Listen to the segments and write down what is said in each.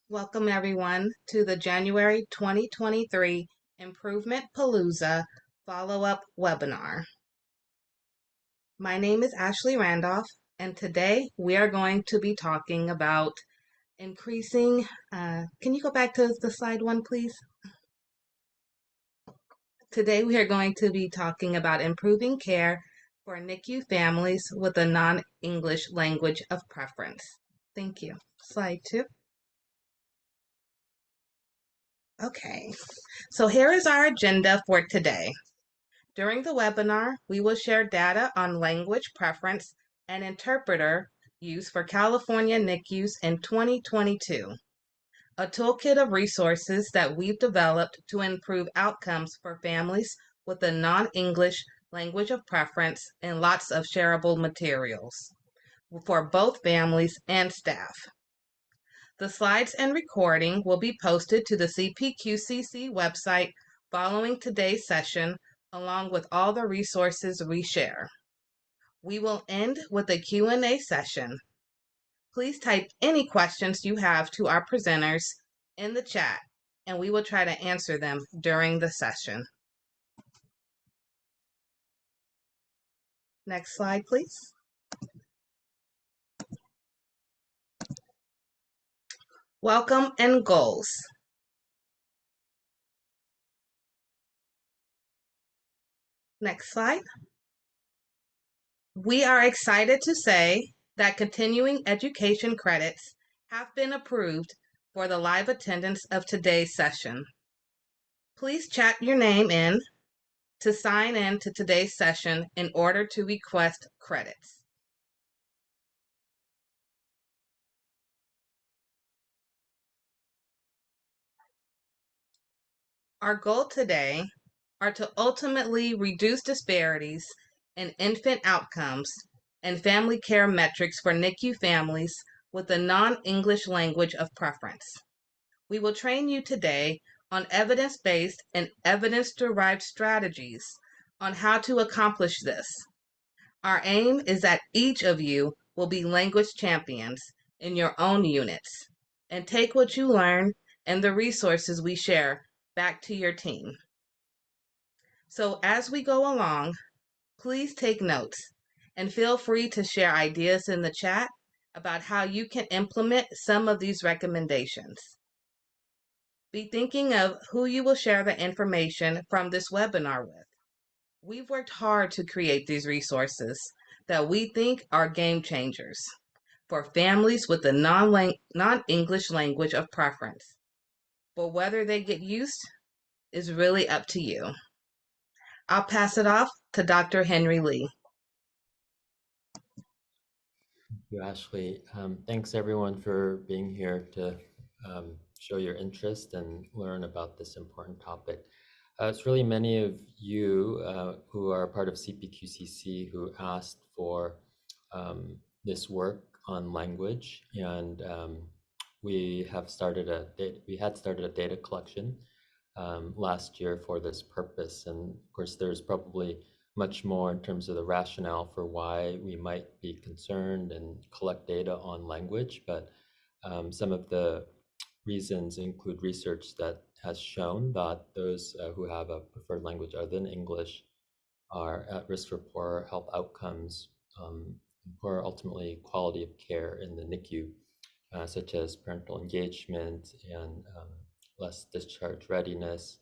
Welcome everyone to the January 2023 Improvement Palooza follow-up webinar. My name is Ashley Randolph, and today we are going to be talking about increasing, can you go back to the slide one, please? Today we are going to be talking about improving care for NICU families with a non-English language of preference. Thank you. Slide 2. Okay, so here is our agenda for today. During the webinar, we will share data on language preference and interpreter use for California NICUs in 2022, a toolkit of resources that we've developed to improve outcomes for families with a non-English language of preference, and lots of shareable materials for both families and staff. The slides and recording will be posted to the CPQCC website following today's session, along with all the resources we share. We will end with a Q&A session. Please type any questions you have to our presenters in the chat, and we will try to answer them during the session. Next slide, please. Welcome and goals. Next slide. We are excited to say that continuing education credits have been approved for the live attendance of today's session. Please chat your name in to sign in to today's session in order to request credits. Our goal today are to ultimately reduce disparities in infant outcomes and family care metrics for NICU families with a non-English language of preference. We will train you today on evidence-based and evidence-derived strategies on how to accomplish this. Our aim is that each of you will be language champions in your own units and take what you learn and the resources we share back to your team. So as we go along, please take notes and feel free to share ideas in the chat about how you can implement some of these recommendations. Be thinking of who you will share the information from this webinar with. We've worked hard to create these resources that we think are game changers for families with a non-English language of preference. But whether they get used is really up to you. I'll pass it off to Dr. Henry Lee. Thank you, Ashley. Thanks everyone for being here to show your interest and learn about this important topic. It's really many of you who are part of CPQCC who asked for this work on language, and we had started a data collection last year for this purpose. And of course, there's probably much more in terms of the rationale for why we might be concerned and collect data on language, but some of the reasons include research that has shown that those who have a preferred language other than English are at risk for poor health outcomes, poor ultimately quality of care in the NICU, such as parental engagement and less discharge readiness,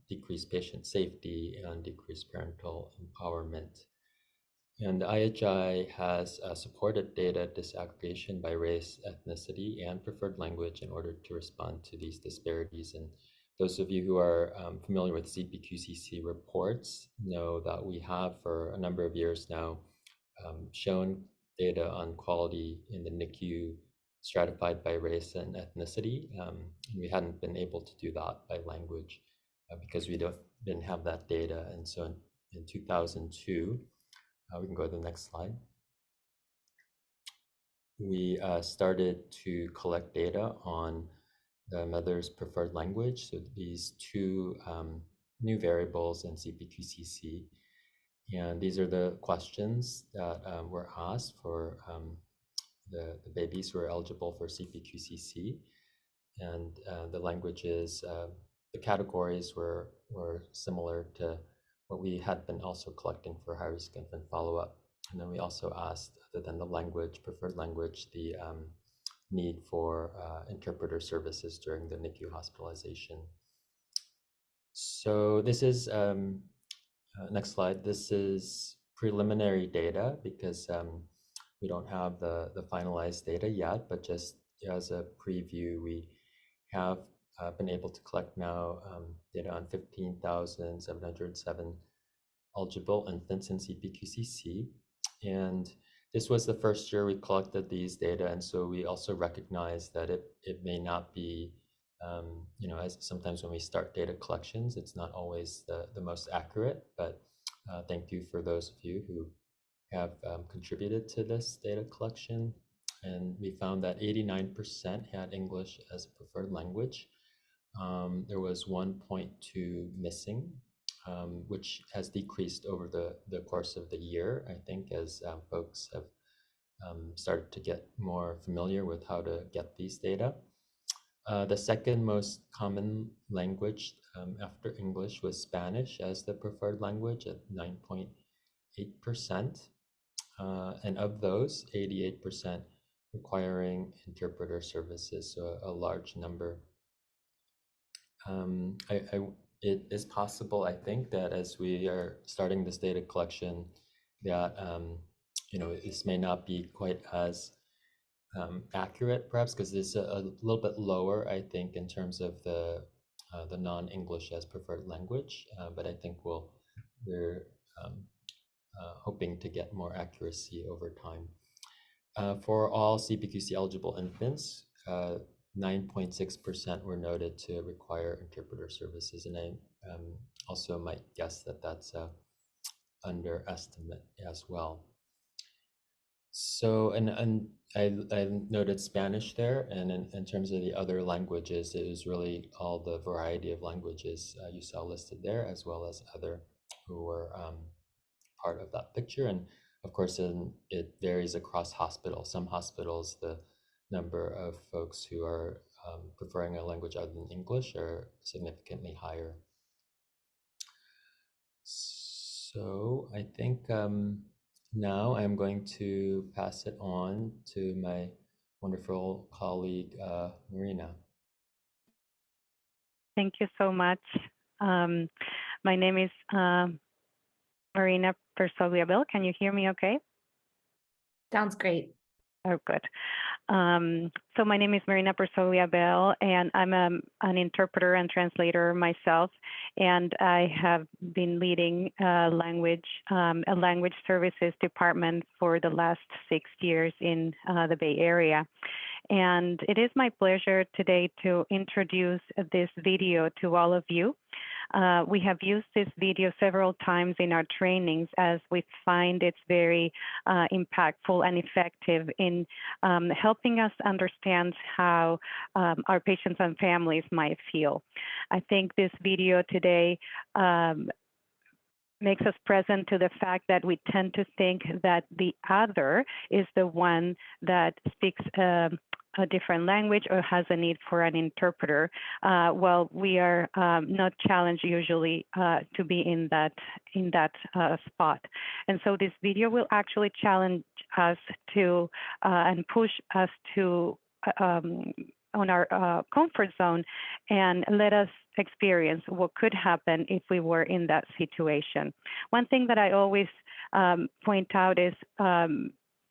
decreased patient safety, and decreased parental empowerment. And the IHI has supported data disaggregation by race, ethnicity, and preferred language in order to respond to these disparities. And those of you who are familiar with CPQCC reports know that we have for a number of years now shown data on quality in the NICU stratified by race and ethnicity. And we hadn't been able to do that by language because we didn't have that data. And so in 2002, we can go to the next slide. We started to collect data on the mother's preferred language. So these two new variables in CPQCC. And these are the questions that were asked for the babies who are eligible for CPQCC. and the languages, the categories were similar to what we had been also collecting for high-risk infant follow-up. And then we also asked, other than the language, preferred language, the need for interpreter services during the NICU hospitalization. So this is, next slide, this is preliminary data because we don't have the finalized data yet, but just as a preview, we have been able to collect now data on 15,707 eligible infants in CPQCC. And this was the first year we collected these data. And so we also recognize that it may not be, as sometimes when we start data collections, it's not always the most accurate, but thank you for those of you who have contributed to this data collection. And we found that 89% had English as a preferred language. There was 1.2 missing, which has decreased over the course of the year, I think, as folks have started to get more familiar with how to get these data. The second most common language after English was Spanish as the preferred language at 9.8%. And of those, 88% requiring interpreter services, so a large number. It is possible, I think, that as we are starting this data collection, that this may not be quite as accurate, perhaps, because it's a little bit lower, I think, in terms of the non-English as preferred language. But I think we're hoping to get more accuracy over time. For all CPQC eligible infants, 9.6% were noted to require interpreter services, and I also might guess that that's a underestimate as well. So, and I noted Spanish there, and in terms of the other languages, it was really all the variety of languages you saw listed there, as well as other who were part of that picture. And of course, it varies across hospitals. Some hospitals, the number of folks who are preferring a language other than English are significantly higher. So I think now I'm going to pass it on to my wonderful colleague, Marina. Thank you so much. My name is Marina Persogliabel. Can you hear me okay? Sounds great. Oh, good. So my name is Marina Persogliabel, and I'm an interpreter and translator myself, and I have been leading a language services department for the last 6 years in the Bay Area. And it is my pleasure today to introduce this video to all of you. We have used this video several times in our trainings as we find it's very impactful and effective in helping us understand how our patients and families might feel. I think this video today makes us present to the fact that we tend to think that the other is the one that speaks a different language or has a need for an interpreter. Well, we are not challenged usually to be in that spot. And so this video will actually challenge us to and push us to on our comfort zone and let us experience what could happen if we were in that situation. One thing that I always point out is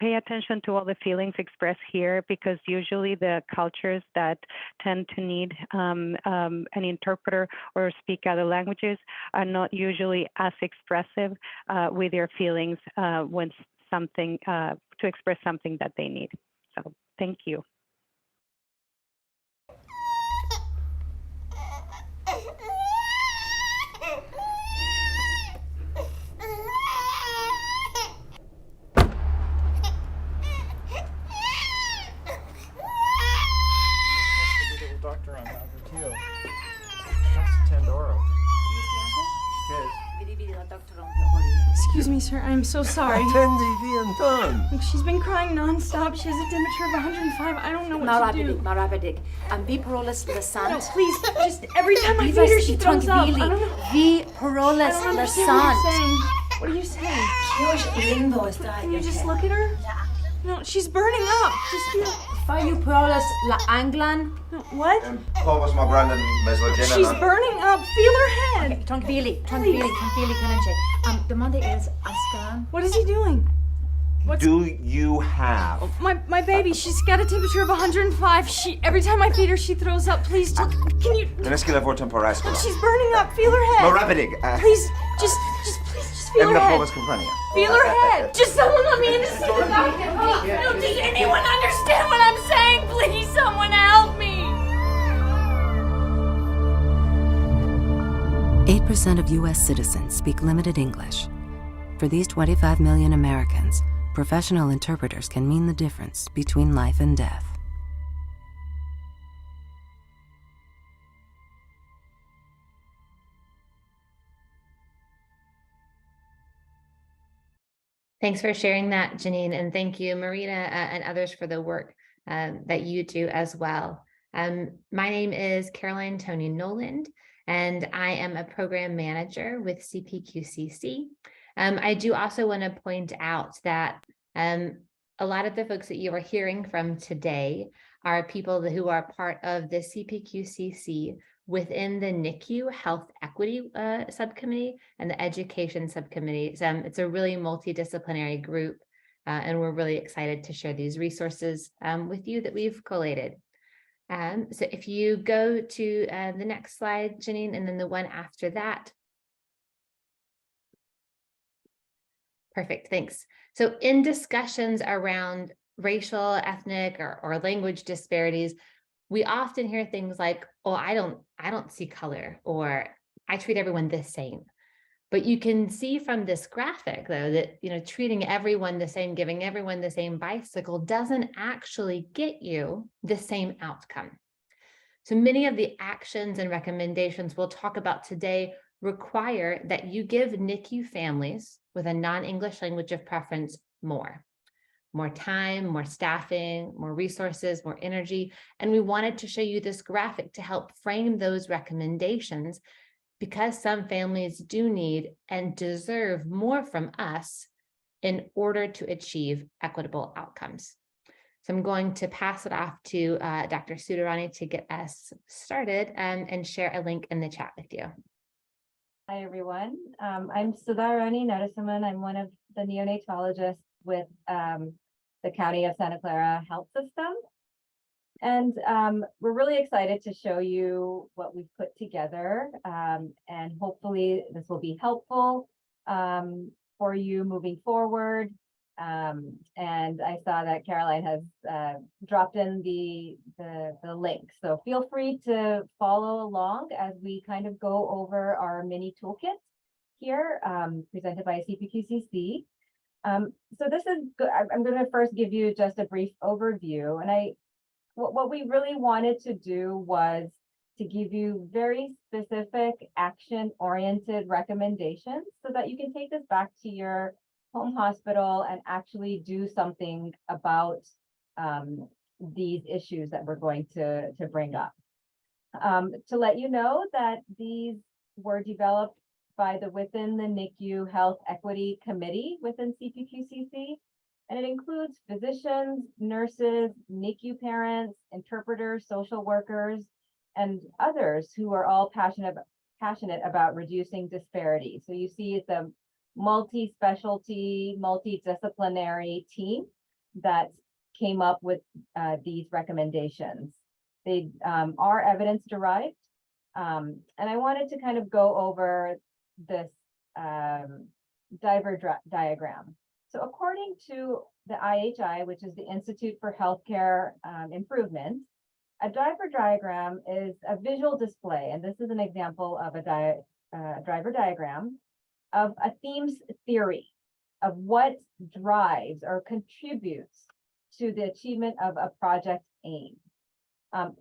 pay attention to all the feelings expressed here, because usually the cultures that tend to need an interpreter or speak other languages are not usually as expressive with their feelings when something to express something that they need. So thank you. Doctor on Albertillo. That's Tandoro. Good. Excuse me, sir. I'm so sorry. Attendi viantan. Look, she's been crying nonstop. She has a temperature of 105. I don't know what to do. Marabidig. Be parolas lasant. No, please. Just every time I feed her, she throws up. I don't know. Be parolas I don't understand what you're lasant. saying. What are you saying? Can you just look at her? No, she's burning up. Just feel. Fayu parolas la anglan. No, what? Povas my Brandon Meslogena. She's burning up. Feel her head. Tranquilli, Kananche. The Monday is Askan. What is he doing? Do you have? My baby, she's got a temperature of 105. Every time I feed her, she throws up. Please, can you? Tenescila vor temporasco. She's burning up. Feel her head. Morabidig. Please, just feel her head. Povas comprenia. Feel her head. Just someone let me in to see the doctor. No, does anyone understand what I'm saying? Please, someone help me. 8% of U.S. citizens speak limited English. For these 25 million Americans, professional interpreters can mean the difference between life and death. Thanks for sharing that, Janine, and thank you, Marina, and others for the work that you do as well. My name is Caroline Tony Noland, and I am a program manager with CPQCC. I do also want to point out that a lot of the folks that you are hearing from today are people who are part of the CPQCC within the NICU Health Equity Subcommittee and the Education Subcommittee. It's a really multidisciplinary group, and we're really excited to share these resources with you that we've collated. So if you go to the next slide, Janine, and then the one after that. Perfect, thanks. So in discussions around racial, ethnic, or language disparities, we often hear things like, oh, I don't see color, or I treat everyone the same. But you can see from this graphic, though, that treating everyone the same, giving everyone the same bicycle doesn't actually get you the same outcome. So many of the actions and recommendations we'll talk about today require that you give NICU families with a non-English language of preference more time, more staffing, more resources, more energy. And we wanted to show you this graphic to help frame those recommendations, because some families do need and deserve more from us in order to achieve equitable outcomes. So I'm going to pass it off to Dr. Sudarani to get us started and share a link in the chat with you. Hi, everyone. I'm Sudarani Narasimhan. I'm one of the neonatologists with the County of Santa Clara Health System. And we're really excited to show you what we've put together. And hopefully this will be helpful for you moving forward. And I saw that Caroline has dropped in the link. So feel free to follow along as we kind of go over our mini toolkit here, presented by CPQCC. So this is good. I'm going to first give you just a brief overview. And what we really wanted to do was to give you very specific action-oriented recommendations so that you can take this back to your home hospital and actually do something about these issues that we're going to bring up. To let you know that these were developed by the Within the NICU Health Equity Committee within CPQCC, and it includes physicians, nurses, NICU parents, interpreters, social workers, and others who are all passionate about reducing disparities. So you see it's a multi-specialty, multidisciplinary team that came up with these recommendations. They are evidence derived. And I wanted to kind of go over this diagram. So according to the IHI, which is the Institute for Healthcare Improvement, a driver diagram is a visual display, and this is an example of a driver diagram of a themes theory of what drives or contributes to the achievement of a project aim.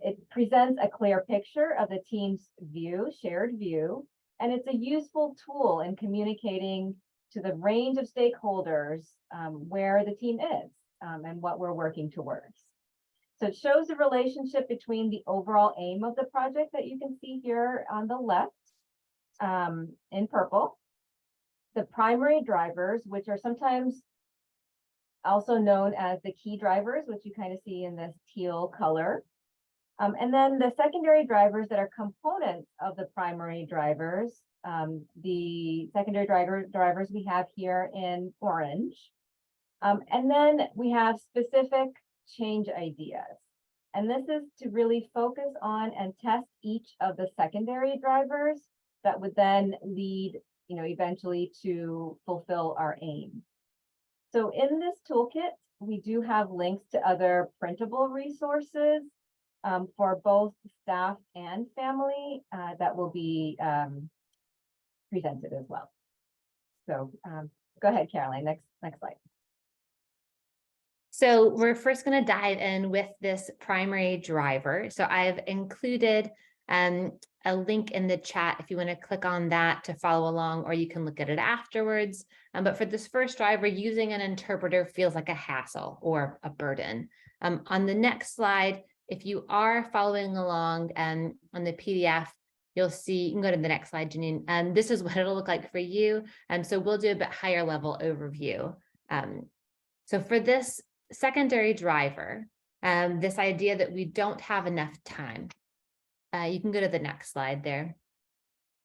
It presents a clear picture of the team's view, shared view, And it's a useful tool in communicating to the range of stakeholders where the team is and what we're working towards. So it shows the relationship between the overall aim of the project that you can see here on the left in purple, the primary drivers, which are sometimes also known as the key drivers, which you kind of see in this teal color. And then the secondary drivers that are components of the primary drivers, the secondary drivers we have here in orange. And then we have specific change ideas. And this is to really focus on and test each of the secondary drivers that would then lead, eventually to fulfill our aim. So in this toolkit, we do have links to other printable resources for both staff and family that will be presented as well. So go ahead, Caroline, next slide. So we're first going to dive in with this primary driver. So I've included a link in the chat if you want to click on that to follow along, or you can look at it afterwards. But for this first driver, using an interpreter feels like a hassle or a burden. On the next slide, if you are following along on the PDF, you'll see, you can go to the next slide, Janine, and this is what it'll look like for you. So we'll do a bit higher level overview. So for this secondary driver, this idea that we don't have enough time, you can go to the next slide there.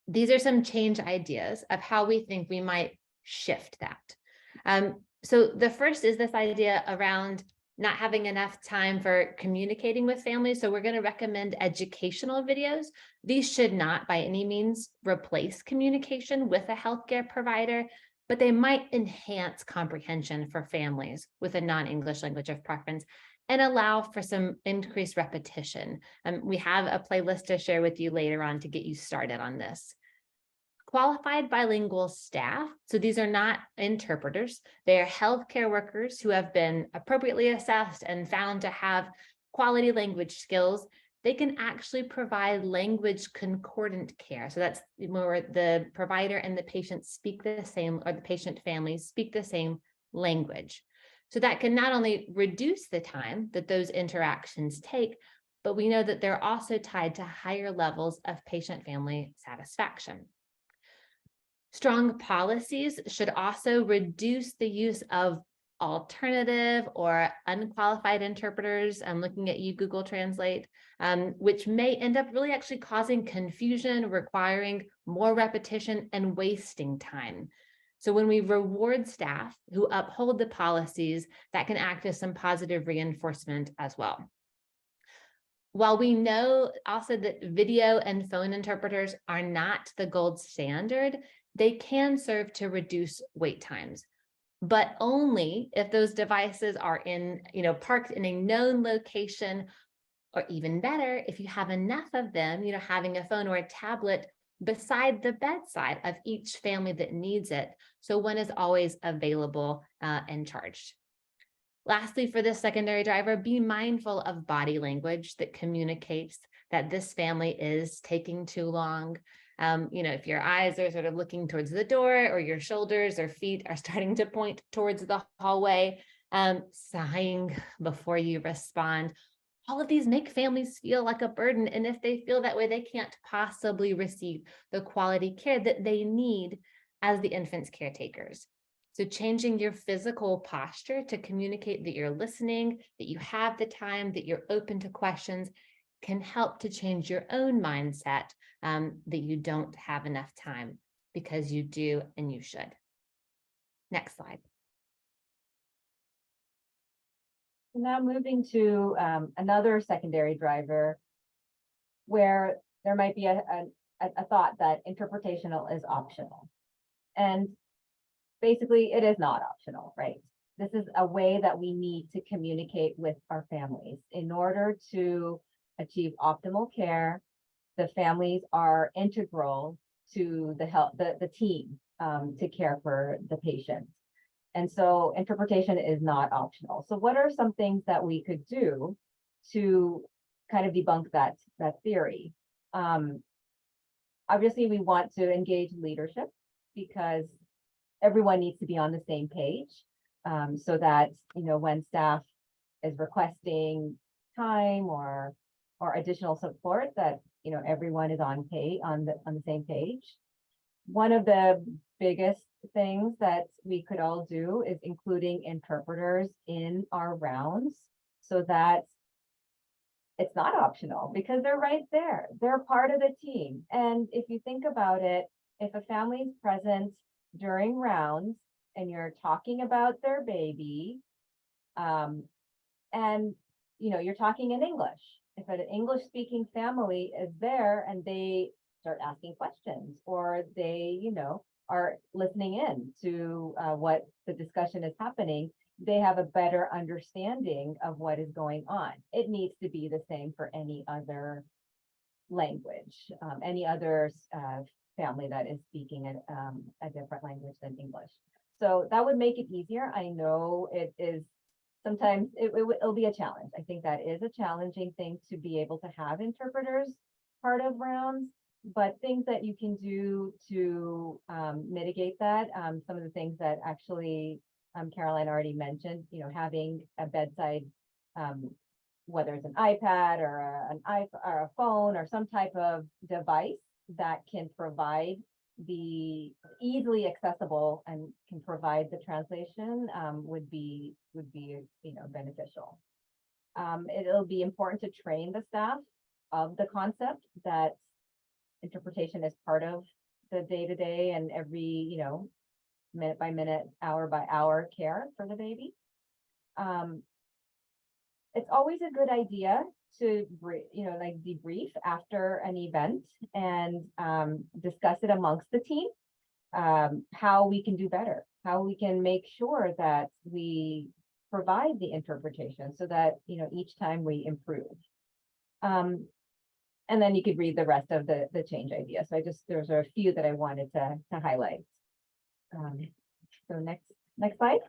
These are some change ideas of how we think we might shift that. So the first is this idea around not having enough time for communicating with families. So we're going to recommend educational videos. These should not by any means replace communication with a healthcare provider, but they might enhance comprehension for families with a non-English language of preference and allow for some increased repetition. We have a playlist to share with you later on to get you started on this. Qualified bilingual staff, so these are not interpreters, they are healthcare workers who have been appropriately assessed and found to have quality language skills. They can actually provide language concordant care. So that's where the provider and the patient speak the same, or the patient families speak the same language. So that can not only reduce the time that those interactions take, but we know that they're also tied to higher levels of patient-family satisfaction. Strong policies should also reduce the use of alternative or unqualified interpreters. I'm looking at you, Google Translate, which may end up really actually causing confusion, requiring more repetition and wasting time. So when we reward staff who uphold the policies, that can act as some positive reinforcement as well. While we know also that video and phone interpreters are not the gold standard, they can serve to reduce wait times, but only if those devices are parked in a known location, or even better, if you have enough of them, having a phone or a tablet beside the bedside of each family that needs it. So one is always available and charged. Lastly, for this secondary driver, be mindful of body language that communicates that this family is taking too long. If your eyes are sort of looking towards the door, or your shoulders or feet are starting to point towards the hallway, sighing before you respond, all of these make families feel like a burden. And if they feel that way, they can't possibly receive the quality care that they need as the infant's caretakers. So changing your physical posture to communicate that you're listening, that you have the time, that you're open to questions, can help to change your own mindset that you don't have enough time, because you do and you should. Next slide. Now moving to another secondary driver where there might be a thought that interpretational is optional. And basically it is not optional, right? This is a way that we need to communicate with our families in order to achieve optimal care. The families are integral to the team to care for the patient. And so interpretation is not optional. So what are some things that we could do to kind of debunk that theory? Obviously, we want to engage leadership because everyone needs to be on the same page, so that, when staff is requesting time or additional support, that, everyone is on the same page. One of the biggest things that we could all do is including interpreters in our rounds so that it's not optional, because they're right there. They're part of the team. And if you think about it, if a family is present during rounds and you're talking about their baby, and you're talking in English. If an English speaking family is there and they start asking questions, or they, are listening in to what the discussion is happening, they have a better understanding of what is going on. It needs to be the same for any other language, any other family that is speaking a different language than English. So that would make it easier. I know it is sometimes it'll be a challenge. I think that is a challenging thing to be able to have interpreters part of rounds, but things that you can do to mitigate that. Some of the things that actually Caroline already mentioned, having a bedside, whether it's an iPad or a phone or some type of device that can provide the easily accessible and can provide the translation, would be beneficial. It'll be important to train the staff of the concept that interpretation is part of the day-to-day and every, minute by minute, hour by hour care for the baby. It's always a good idea to, debrief after an event and discuss it amongst the team, how we can do better, how we can make sure that we provide the interpretation so that, each time we improve. And then you could read the rest of the change idea. So there's a few that I wanted to highlight. So next slide.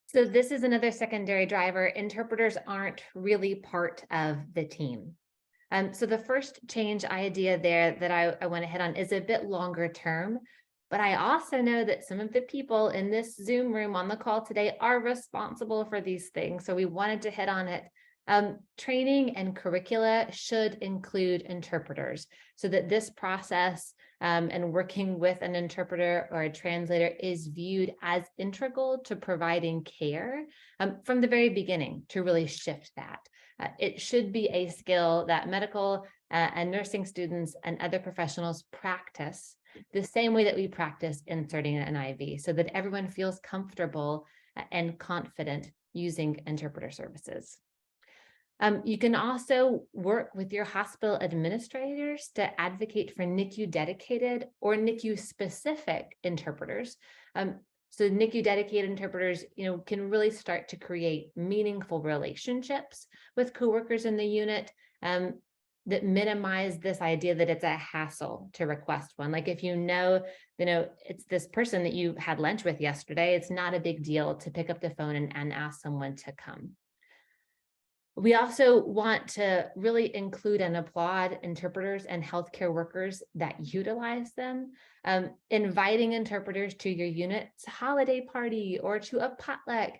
So this is another secondary driver. Interpreters aren't really part of the team. So the first change idea there that I want to hit on is a bit longer term, but I also know that some of the people in this Zoom room on the call today are responsible for these things. So we wanted to hit on it. Training and curricula should include interpreters so that this process and working with an interpreter or a translator is viewed as integral to providing care from the very beginning to really shift that. It should be a skill that medical and nursing students and other professionals practice the same way that we practice inserting an IV, so that everyone feels comfortable and confident using interpreter services. You can also work with your hospital administrators to advocate for NICU dedicated or NICU specific interpreters. So NICU dedicated interpreters, can really start to create meaningful relationships with coworkers in the unit that minimize this idea that it's a hassle to request one. Like if it's this person that you had lunch with yesterday, it's not a big deal to pick up the phone and ask someone to come. We also want to really include and applaud interpreters and healthcare workers that utilize them. Inviting interpreters to your unit's holiday party or to a potluck,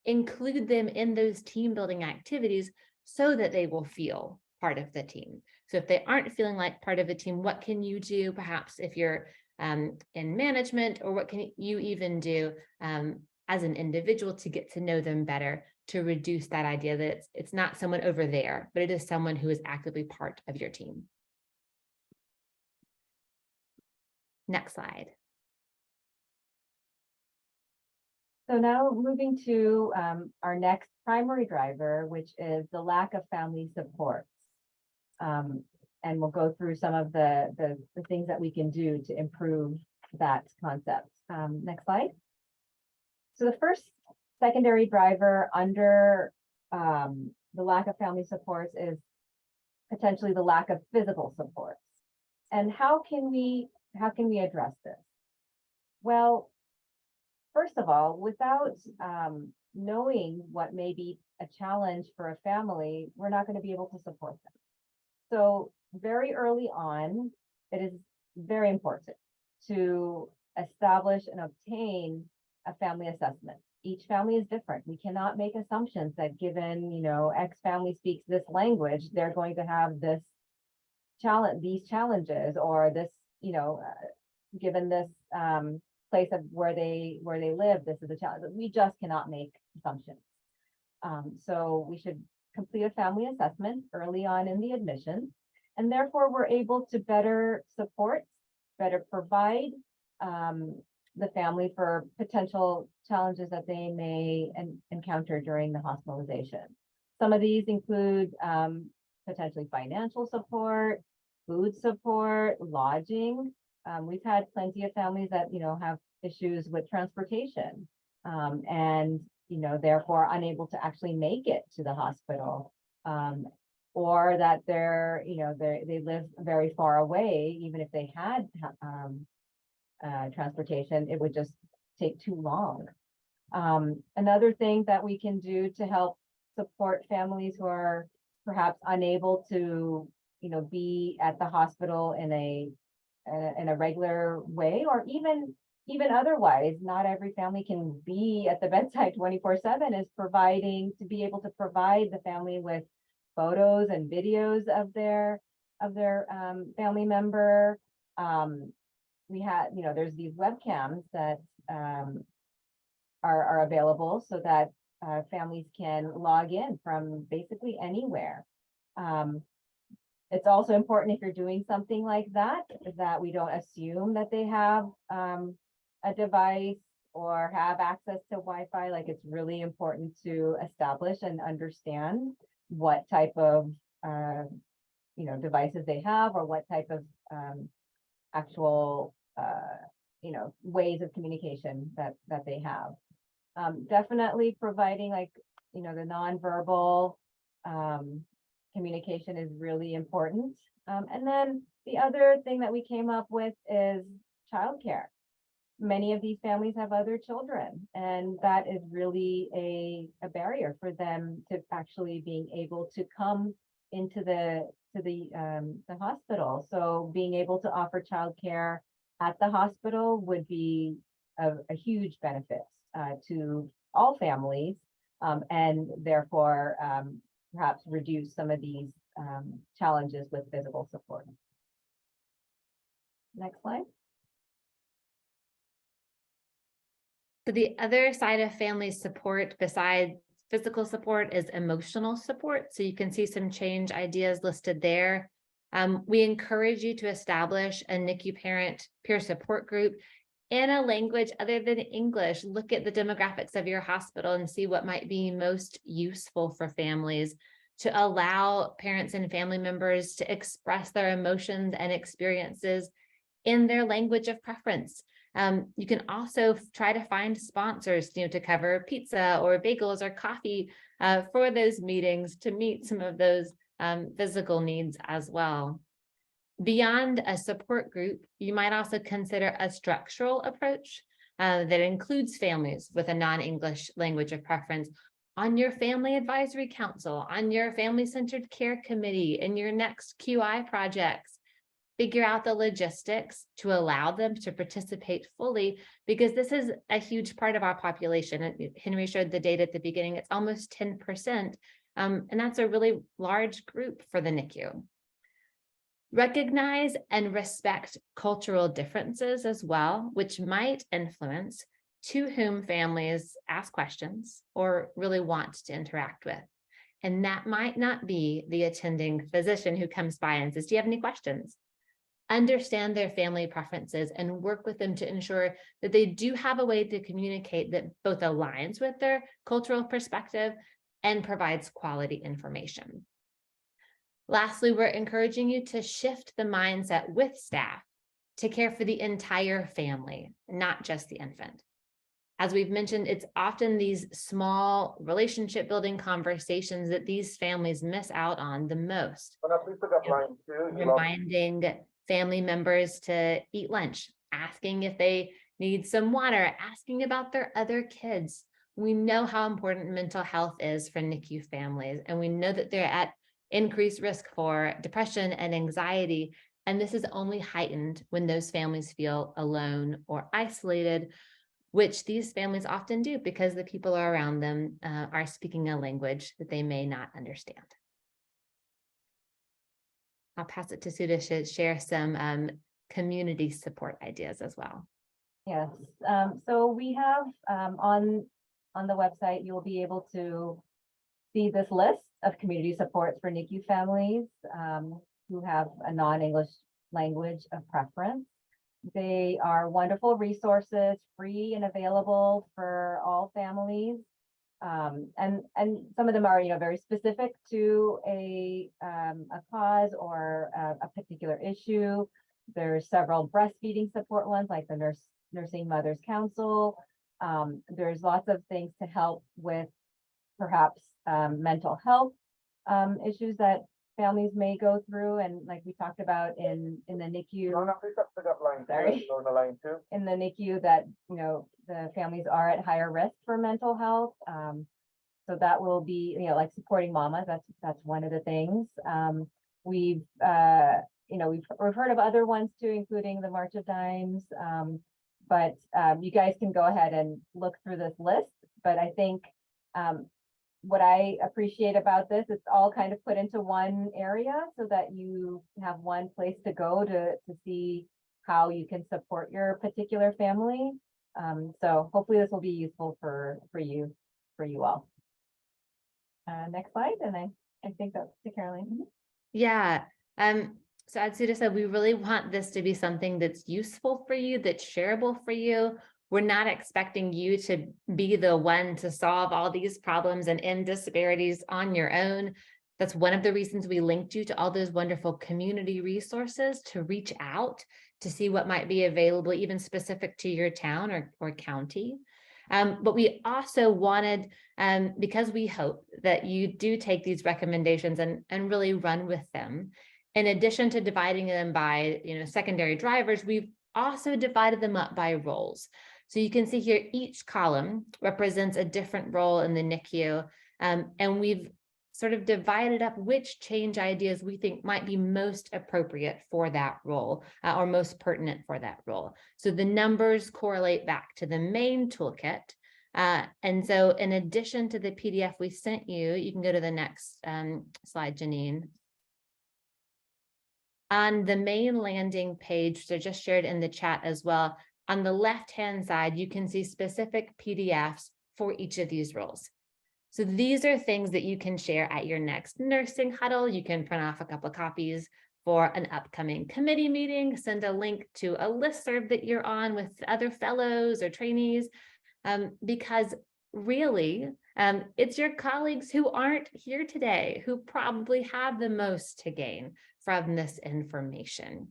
include them in those team building activities so that they will feel part of the team. So if they aren't feeling like part of a team, what can you do? Perhaps if you're in management, or what can you even do as an individual to get to know them better, to reduce that idea that it's not someone over there, but it is someone who is actively part of your team. Next slide. So now moving to our next primary driver, which is the lack of family support. And we'll go through some of the things that we can do to improve that concept. Next slide. So the first secondary driver under the lack of family supports is potentially the lack of physical supports. And how can we address this? Well, first of all, without knowing what may be a challenge for a family, we're not going to be able to support them. So very early on, it is very important to establish and obtain a family assessment. Each family is different. We cannot make assumptions that given, X family speaks this language, they're going to have this challenge, these challenges, or this, given this place of where they live, this is a challenge. We just cannot make assumptions. So we should complete a family assessment early on in the admission, and therefore we're able to better support, better provide the family for potential challenges that they may encounter during the hospitalization. Some of these include potentially financial support, food support, lodging. We've had plenty of families that, have issues with transportation and, therefore unable to actually make it to the hospital, or that they live very far away. Even if they had transportation, it would just take too long. Another thing that we can do to help support families who are perhaps unable to, be at the hospital in a regular way, or even otherwise, not every family can be at the bedside 24/7, is to be able to provide the family with photos and videos of their family member. We have, there's these webcams that are available so that families can log in from basically anywhere. It's also important, if you're doing something like that we don't assume that they have a device or have access to Wi-Fi. Like, it's really important to establish and understand what type of devices they have, or what type of actual ways of communication that they have. Definitely providing, the nonverbal communication is really important. And then the other thing that we came up with is childcare. Many of these families have other children, and that is really a barrier for them to actually being able to come into the hospital. So being able to offer childcare at the hospital would be a huge benefit to all families, and therefore perhaps reduce some of these challenges with physical support. Next slide. So the other side of family support besides physical support is emotional support. So you can see some change ideas listed there. We encourage you to establish a NICU parent peer support group in a language other than English. Look at the demographics of your hospital and see what might be most useful for families, to allow parents and family members to express their emotions and experiences in their language of preference. You can also try to find sponsors, to cover pizza or bagels or coffee for those meetings, to meet some of those physical needs as well. Beyond a support group, you might also consider a structural approach that includes families with a non-English language of preference on your family advisory council, on your family-centered care committee, in your next QI projects. Figure out the logistics to allow them to participate fully, because this is a huge part of our population. Henry showed the data at the beginning, it's almost 10%, and that's a really large group for the NICU. Recognize and respect cultural differences as well, which might influence to whom families ask questions or really want to interact with. And that might not be the attending physician who comes by and says, "Do you have any questions?" Understand their family preferences and work with them to ensure that they do have a way to communicate that both aligns with their cultural perspective and provides quality information. Lastly, we're encouraging you to shift the mindset with staff to care for the entire family, not just the infant. As we've mentioned, it's often these small relationship building conversations that these families miss out on the most. Reminding family members to eat lunch, asking if they need some water, asking about their other kids. We know how important mental health is for NICU families, and we know that they're at increased risk for depression and anxiety. And this is only heightened when those families feel alone or isolated, which these families often do because the people around them are speaking a language that they may not understand. I'll pass it to Sue to share some community support ideas as well. Yes, so we have on the website, you'll be able to see this list of community supports for NICU families who have a non-English language of preference. They are wonderful resources, free and available for all families. And some of them are, very specific to a cause or a particular issue. There's several breastfeeding support ones like the Nursing Mothers Council. There's lots of things to help with perhaps mental health issues that families may go through, and like we talked about in the NICU. Sorry. In the NICU, that the families are at higher risk for mental health. So that will be like supporting mamas. That's one of the things. We've heard of other ones too, including the March of Dimes. But you guys can go ahead and look through this list. But I think what I appreciate about this, it's all kind of put into one area so that you have one place to go to see how you can support your particular family. So hopefully this will be useful for you all. Next slide, and I think that's to Caroline. Yeah. So as Sudha said, we really want this to be something that's useful for you, that's shareable for you. We're not expecting you to be the one to solve all these problems and end disparities on your own. That's one of the reasons we linked you to all those wonderful community resources to reach out to see what might be available, even specific to your town or county. But we also wanted, because we hope that you do take these recommendations and really run with them. In addition to dividing them by secondary drivers, we've also divided them up by roles. So you can see here, each column represents a different role in the NICU. And we've sort of divided up which change ideas we think might be most appropriate for that role or most pertinent for that role. So the numbers correlate back to the main toolkit. And so in addition to the PDF we sent you, you can go to the next slide, Janine. On the main landing page, so just shared in the chat as well, on the left-hand side, you can see specific PDFs for each of these roles. So these are things that you can share at your next nursing huddle. You can print off a couple of copies for an upcoming committee meeting, send a link to a listserv that you're on with other fellows or trainees, because really, it's your colleagues who aren't here today who probably have the most to gain from this information.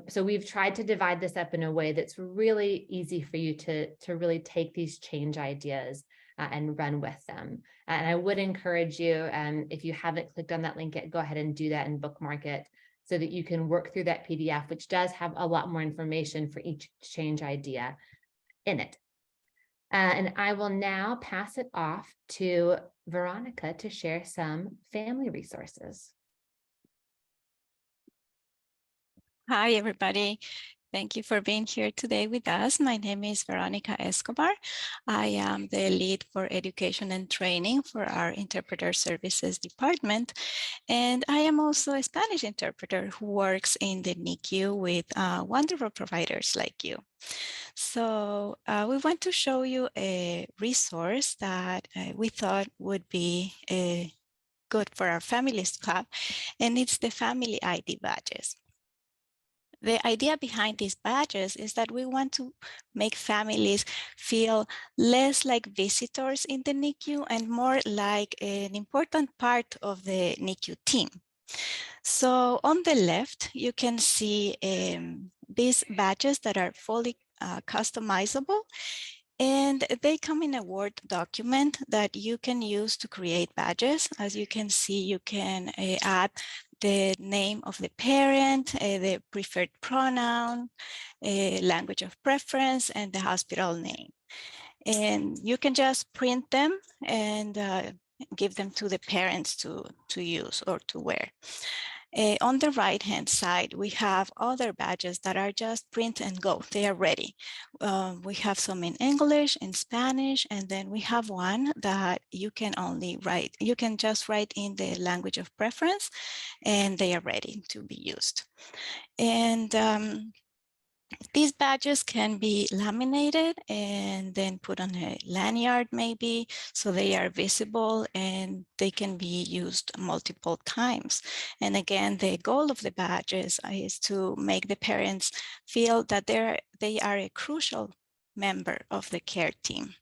So we've tried to divide this up in a way that's really easy for you to really take these change ideas and run with them. And I would encourage you, if you haven't clicked on that link yet, go ahead and do that and bookmark it so that you can work through that PDF, which does have a lot more information for each change idea in it. And I will now pass it off to Veronica to share some family resources. Hi, everybody. Thank you for being here today with us. My name is Veronica Escobar. I am the lead for education and training for our interpreter services department. And I am also a Spanish interpreter who works in the NICU with wonderful providers like you. So we want to show you a resource that we thought would be good for our families club, and it's the Family ID badges. The idea behind these badges is that we want to make families feel less like visitors in the NICU and more like an important part of the NICU team. So on the left, you can see these badges that are fully customizable, and they come in a Word document that you can use to create badges. As you can see, you can add the name of the parent, the preferred pronoun, language of preference, and the hospital name. And you can just print them and give them to the parents to use or to wear. On the right-hand side, we have other badges that are just print and go. They are ready. We have some in English, in Spanish, and then we have one that you can only write. You can just write in the language of preference, and they are ready to be used. And these badges can be laminated and then put on a lanyard maybe, so they are visible and they can be used multiple times. And again, the goal of the badges is to make the parents feel that they are a crucial member of the care team.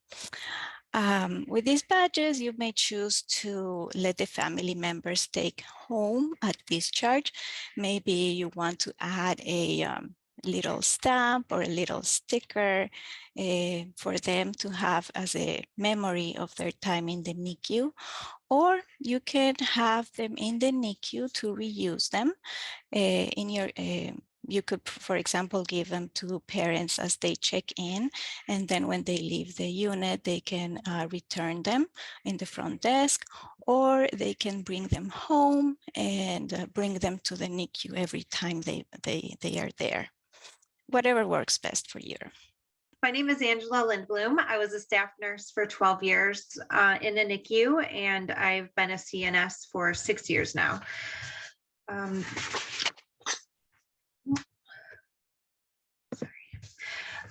With these badges, you may choose to let the family members take home at discharge. Maybe you want to add a little stamp or a little sticker for them to have as a memory of their time in the NICU, or you can have them in the NICU to reuse them in your you could, for example, give them to parents as they check in, and then when they leave the unit, they can return them in the front desk, or they can bring them home and bring them to the NICU every time they are there. Whatever works best for you. My name is Angela Lindblom. I was a staff nurse for 12 years in the NICU, and I've been a CNS for 6 years now.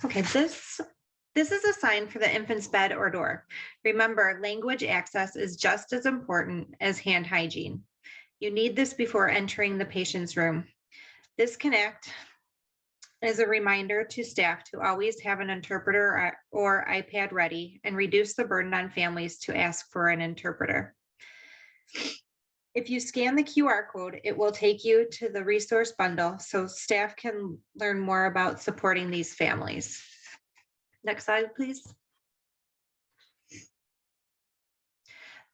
Okay, this is a sign for the infant's bed or door. Remember, language access is just as important as hand hygiene. You need this before entering the patient's room. This can act as a reminder to staff to always have an interpreter or iPad ready and reduce the burden on families to ask for an interpreter. If you scan the QR code, it will take you to the resource bundle so staff can learn more about supporting these families. Next slide, please.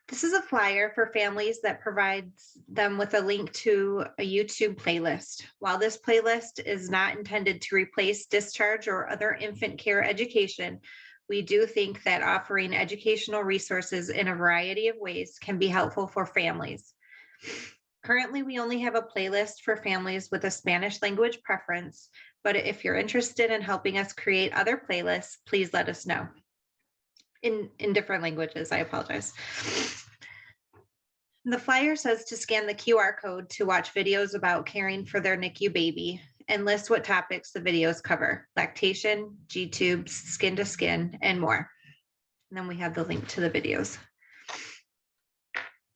This is a flyer for families that provides them with a link to a YouTube playlist. While this playlist is not intended to replace discharge or other infant care education, we do think that offering educational resources in a variety of ways can be helpful for families. Currently, we only have a playlist for families with a Spanish language preference, but if you're interested in helping us create other playlists, please let us know. In different languages, I apologize. The flyer says to scan the QR code to watch videos about caring for their NICU baby and lists what topics the videos cover: lactation, G-tubes, skin to skin, and more. And then we have the link to the videos.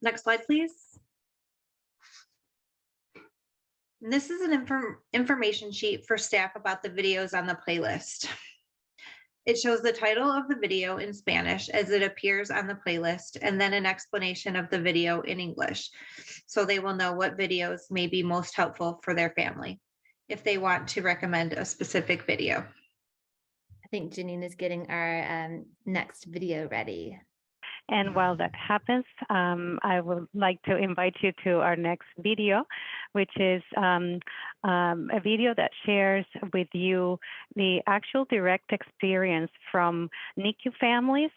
Next slide, please. And this is an information sheet for staff about the videos on the playlist. It shows the title of the video in Spanish as it appears on the playlist, and then an explanation of the video in English, so they will know what videos may be most helpful for their family if they want to recommend a specific video. I think Janine is getting our next video ready. And while that happens, I would like to invite you to our next video, which is a video that shares with you the actual direct experience from NICU families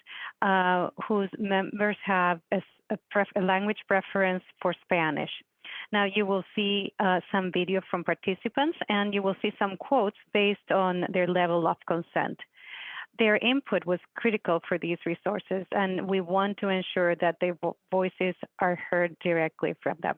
whose members have a language preference for Spanish. Now you will see some video from participants, and you will see some quotes based on their level of consent. Their input was critical for these resources, and we want to ensure that their voices are heard directly from them.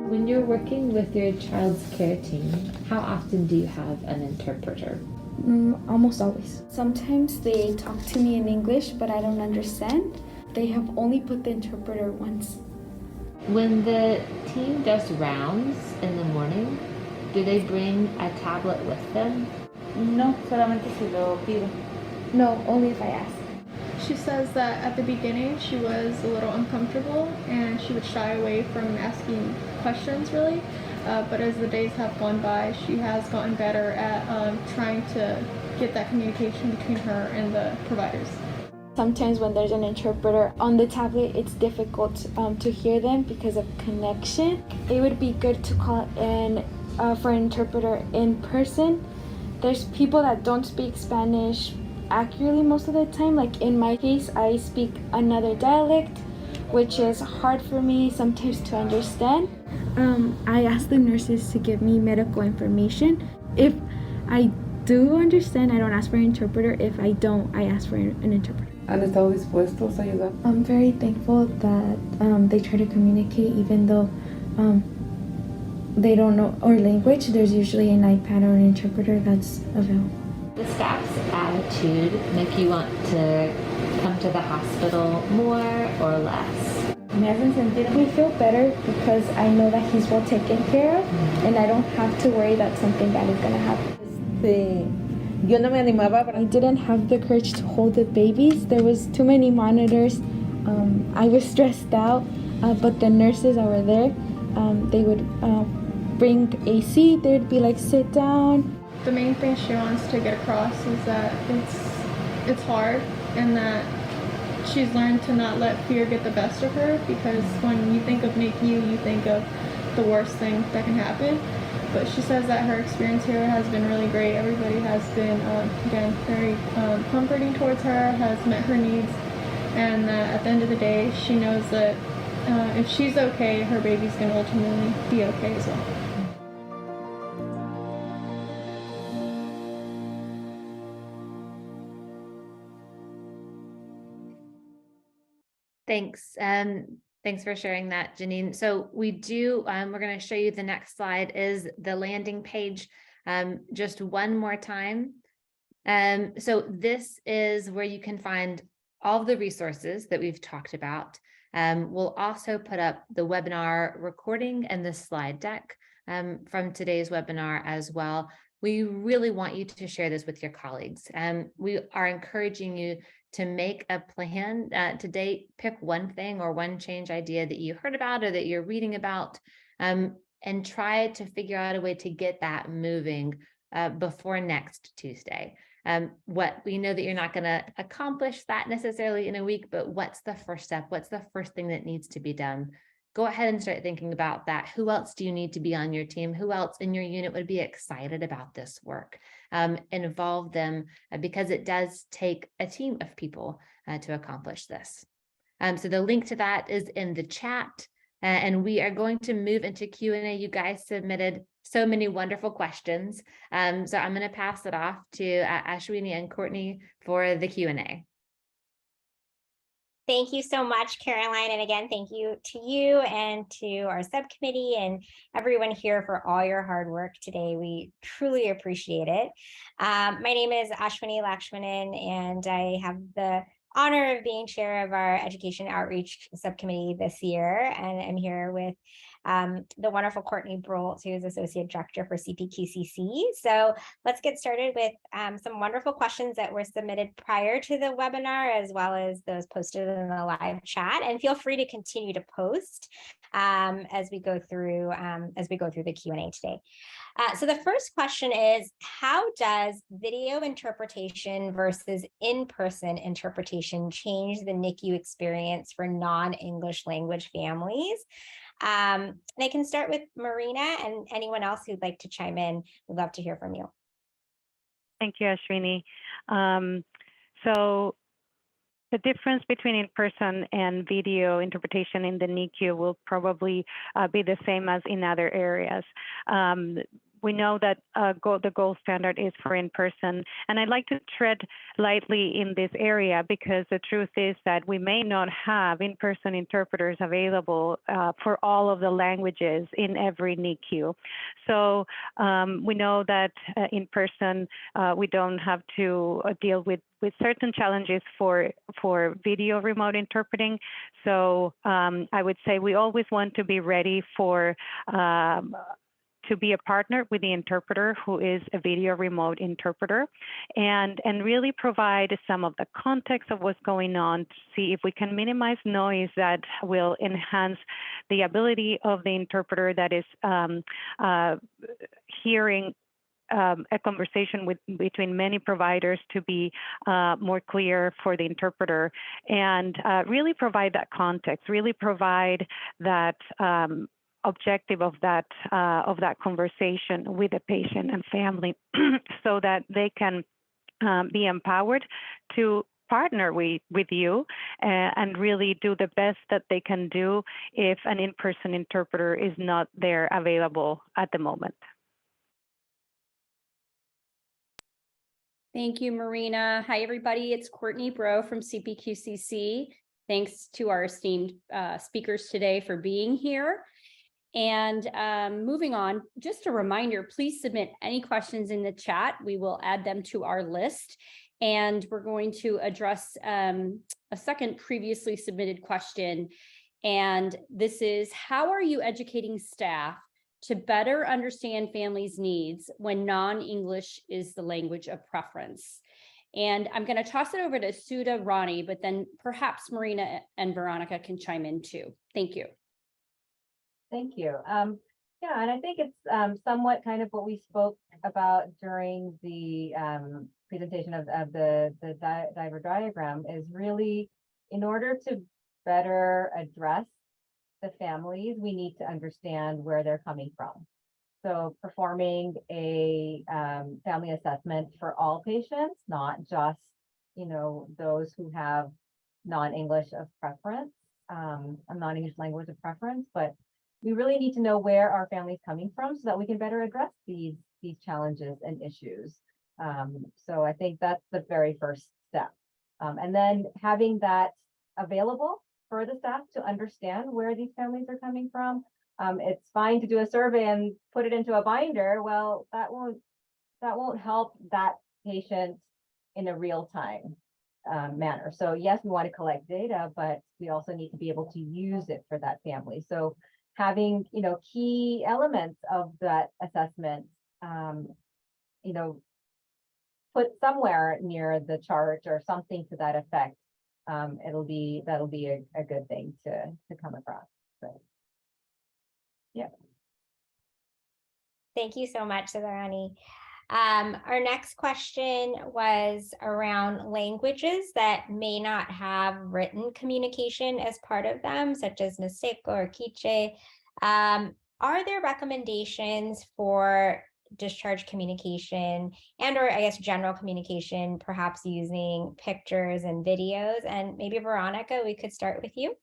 When you're working with your child's care team, how often do you have an interpreter? Almost always. Sometimes they talk to me in English, but I don't understand. They have only put the interpreter once. When the team does rounds in the morning, do they bring a tablet with them? No, solamente si lo pido. No, only if I ask. She says that at the beginning she was a little uncomfortable and she would shy away from asking questions really, but as the days have gone by she has gotten better at trying to get that communication between her and the providers. Sometimes when there's an interpreter on the tablet, it's difficult to hear them because of connection. It would be good to call in for an interpreter in person. There's people that don't speak Spanish accurately most of the time. Like in my case, I speak another dialect, which is hard for me sometimes to understand. I ask the nurses to give me medical information. If I do understand, I don't ask for an interpreter. If I don't, I ask for an interpreter. ¿Han estado dispuestos a ayudar? I'm very thankful that they try to communicate even though they don't know our language. There's usually an iPad or an interpreter that's available. The staff's attitude make you want to come to the hospital more or less? Me hacen sentir, we feel better because I know that he's well taken care of and I don't have to worry that something bad is going to happen. Yo no me animaba. I didn't have the courage to hold the babies. There was too many monitors. I was stressed out, but the nurses that were there, they would bring a seat. They'd be like, sit down. The main thing she wants to get across is that it's hard and that she's learned to not let fear get the best of her, because when you think of NICU, you think of the worst thing that can happen. But she says that her experience here has been really great. Everybody has been, again, very comforting towards her, has met her needs, and at the end of the day, she knows that if she's okay, her baby's going to ultimately be okay as well. Thanks. Thanks for sharing that, Janine. So we do, we're going to show you the next slide is the landing page, just one more time. So this is where you can find all of the resources that we've talked about. We'll also put up the webinar recording and the slide deck from today's webinar as well. We really want you to share this with your colleagues. We are encouraging you to make a plan today. Pick one thing or one change idea that you heard about or that you're reading about, and try to figure out a way to get that moving before next Tuesday. What we know that you're not going to accomplish that necessarily in a week, but what's the first step? What's the first thing that needs to be done? Go ahead and start thinking about that. Who else do you need to be on your team? Who else in your unit would be excited about this work? Involve them because it does take a team of people to accomplish this. So the link to that is in the chat, and we are going to move into Q&A. You guys submitted so many wonderful questions. So I'm going to pass it off to Ashwini and Courtney for the Q&A. Thank you so much, Caroline. And again, thank you to you and to our subcommittee and everyone here for all your hard work today. We truly appreciate it. My name is Ashwini Lakshmanan, and I have the honor of being chair of our Education Outreach Subcommittee this year. And I'm here with the wonderful Courtney Brolt, who is Associate Director for CPQCC. So let's get started with some wonderful questions that were submitted prior to the webinar, as well as those posted in the live chat. And feel free to continue to post as we go through the Q&A today. So the first question is, how does video interpretation versus in-person interpretation change the NICU experience for non-English language families? And I can start with Marina, and anyone else who'd like to chime in, we'd love to hear from you. Thank you, Ashwini. So the difference between in-person and video interpretation in the NICU will probably be the same as in other areas. We know that the gold standard is for in-person, and I'd like to tread lightly in this area because the truth is that we may not have in-person interpreters available for all of the languages in every NICU. So we know that in-person we don't have to deal with certain challenges for video remote interpreting. So I would say we always want to be ready for to be a partner with the interpreter who is a video remote interpreter and really provide some of the context of what's going on to see if we can minimize noise that will enhance the ability of the interpreter that is hearing a conversation between many providers to be more clear for the interpreter, and really provide that context, really provide that objective of that conversation with the patient and family, so that they can be empowered to partner with you and really do the best that they can do if an in-person interpreter is not there available at the moment. Thank you, Marina. Hi, everybody. It's Courtney Bro from CPQCC. Thanks to our esteemed speakers today for being here. And moving on, just a reminder, please submit any questions in the chat. We will add them to our list. And we're going to address a second previously submitted question. And this is, how are you educating staff to better understand families' needs when non-English is the language of preference? And I'm going to toss it over to Sudha, Ronnie, but then perhaps Marina and Veronica can chime in too. Thank you. Thank you. Yeah, and I think it's somewhat kind of what we spoke about during the presentation of the diver diagram, is really, in order to better address the families, we need to understand where they're coming from. So performing a family assessment for all patients, not just, those who have non-English of preference, a non-English language of preference, but we really need to know where our family's coming from so that we can better address these challenges and issues. So I think that's the very first step. And then having that available for the staff to understand where these families are coming from. It's fine to do a survey and put it into a binder. Well, that won't help that patient in a real time manner. So yes, we want to collect data, but we also need to be able to use it for that family. So having, key elements of that assessment, put somewhere near the chart or something to that effect, that'll be a good thing to come across. So, yeah. Thank you so much, Sidarani. Our next question was around languages that may not have written communication as part of them, such as Mixteco or Quiche. Are there recommendations for discharge communication or I guess general communication, perhaps using pictures and videos? And maybe Veronica, we could start with you.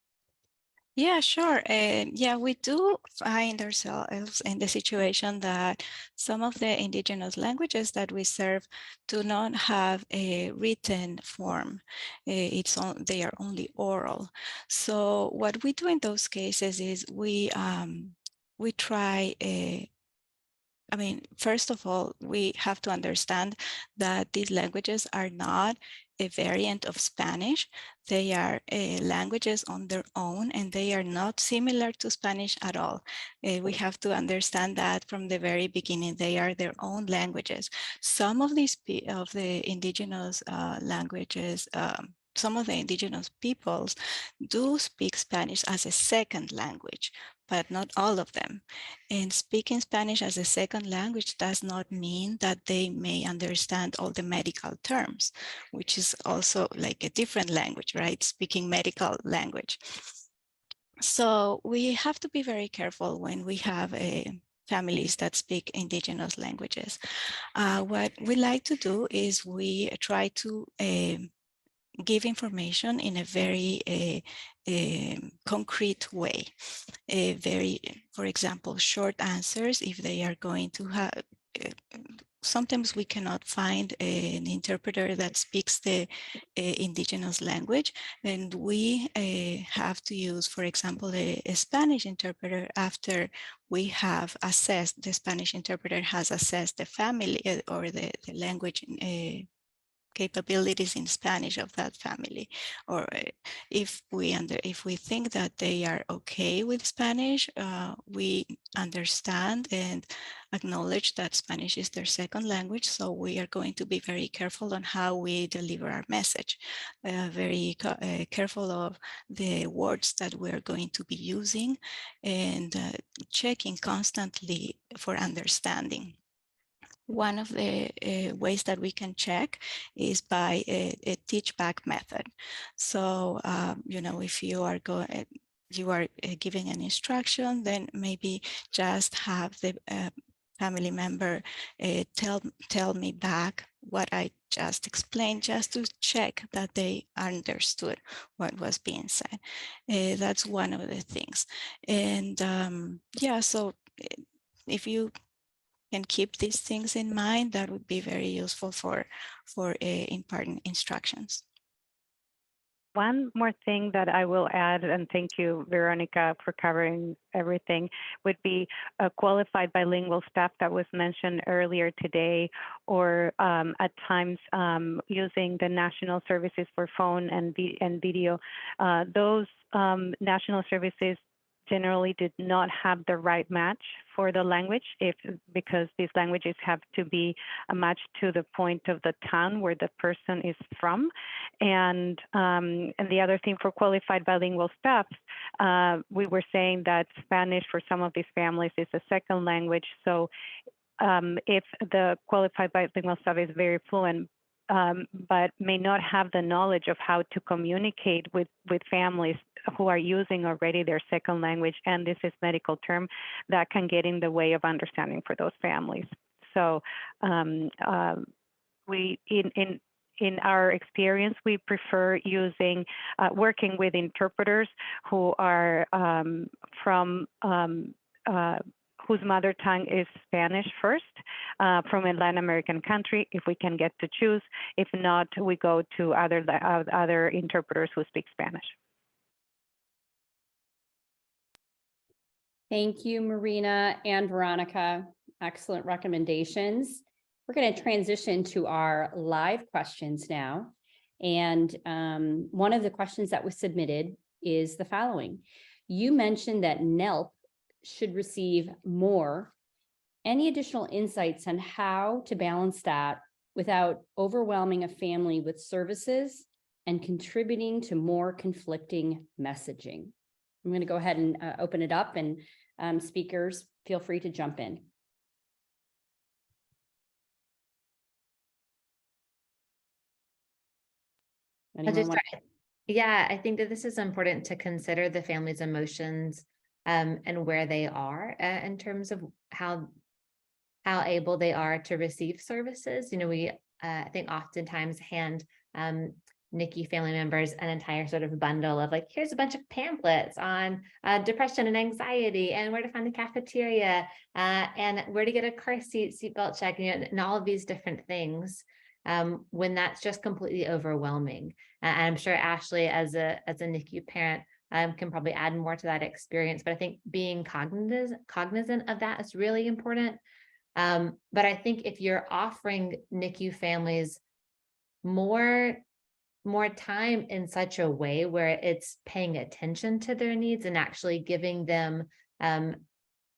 Yeah, sure. Yeah, we do find ourselves in the situation that some of the indigenous languages that we serve do not have a written form. They are only oral. So what we do in those cases is we try first of all, we have to understand that these languages are not a variant of Spanish. They are languages on their own, and they are not similar to Spanish at all. We have to understand that from the very beginning. They are their own languages. Some of the indigenous languages, some of the indigenous peoples do speak Spanish as a second language, but not all of them. And speaking Spanish as a second language does not mean that they may understand all the medical terms, which is also like a different language, right? Speaking medical language. So we have to be very careful when we have families that speak indigenous languages. What we like to do is we try to give information in a very concrete way. For example, short answers if they are going to have, sometimes we cannot find an interpreter that speaks the indigenous language, and we have to use, for example, a Spanish interpreter after we have assessed, the Spanish interpreter has assessed the family or the language capabilities in Spanish of that family, or if we think that they are okay with Spanish, we understand and acknowledge that Spanish is their second language. So we are going to be very careful on how we deliver our message, very careful of the words that we're going to be using, and checking constantly for understanding. one of the ways that we can check is by a teach back method. So, if you are giving an instruction, then maybe just have the family member tell me back what I just explained, just to check that they understood what was being said. That's one of the things. And so if you can keep these things in mind, that would be very useful for imparting instructions. One more thing that I will add, and thank you, Veronica, for covering everything, would be a qualified bilingual staff that was mentioned earlier today, or at times using the national services for phone and video. Those national services generally did not have the right match for the language, because these languages have to be a match to the point of the town where the person is from. And the other thing for qualified bilingual staff, we were saying that Spanish for some of these families is a second language. So if the qualified bilingual staff is very fluent, but may not have the knowledge of how to communicate with families who are using already their second language, and this is medical term, that can get in the way of understanding for those families. So we, in our experience, we prefer working with interpreters who are from whose mother tongue is Spanish first, from a Latin American country, if we can get to choose. If not, we go to other interpreters who speak Spanish. Thank you, Marina and Veronica. Excellent recommendations. We're going to transition to our live questions now. And one of the questions that was submitted is the following. You mentioned that NELP should receive more. Any additional insights on how to balance that without overwhelming a family with services and contributing to more conflicting messaging? I'm going to go ahead and open it up, and speakers, feel free to jump in. Yeah, I think that this is important to consider the family's emotions and where they are in terms of how able they are to receive services. We I think oftentimes hand NICU family members an entire sort of bundle of like, here's a bunch of pamphlets on depression and anxiety, and where to find the cafeteria, and where to get a car seatbelt check, and all of these different things. When that's just completely overwhelming. And I'm sure Ashley, as a NICU parent, can probably add more to that experience. But I think being cognizant of that is really important. But I think if you're offering NICU families more time in such a way where it's paying attention to their needs and actually giving them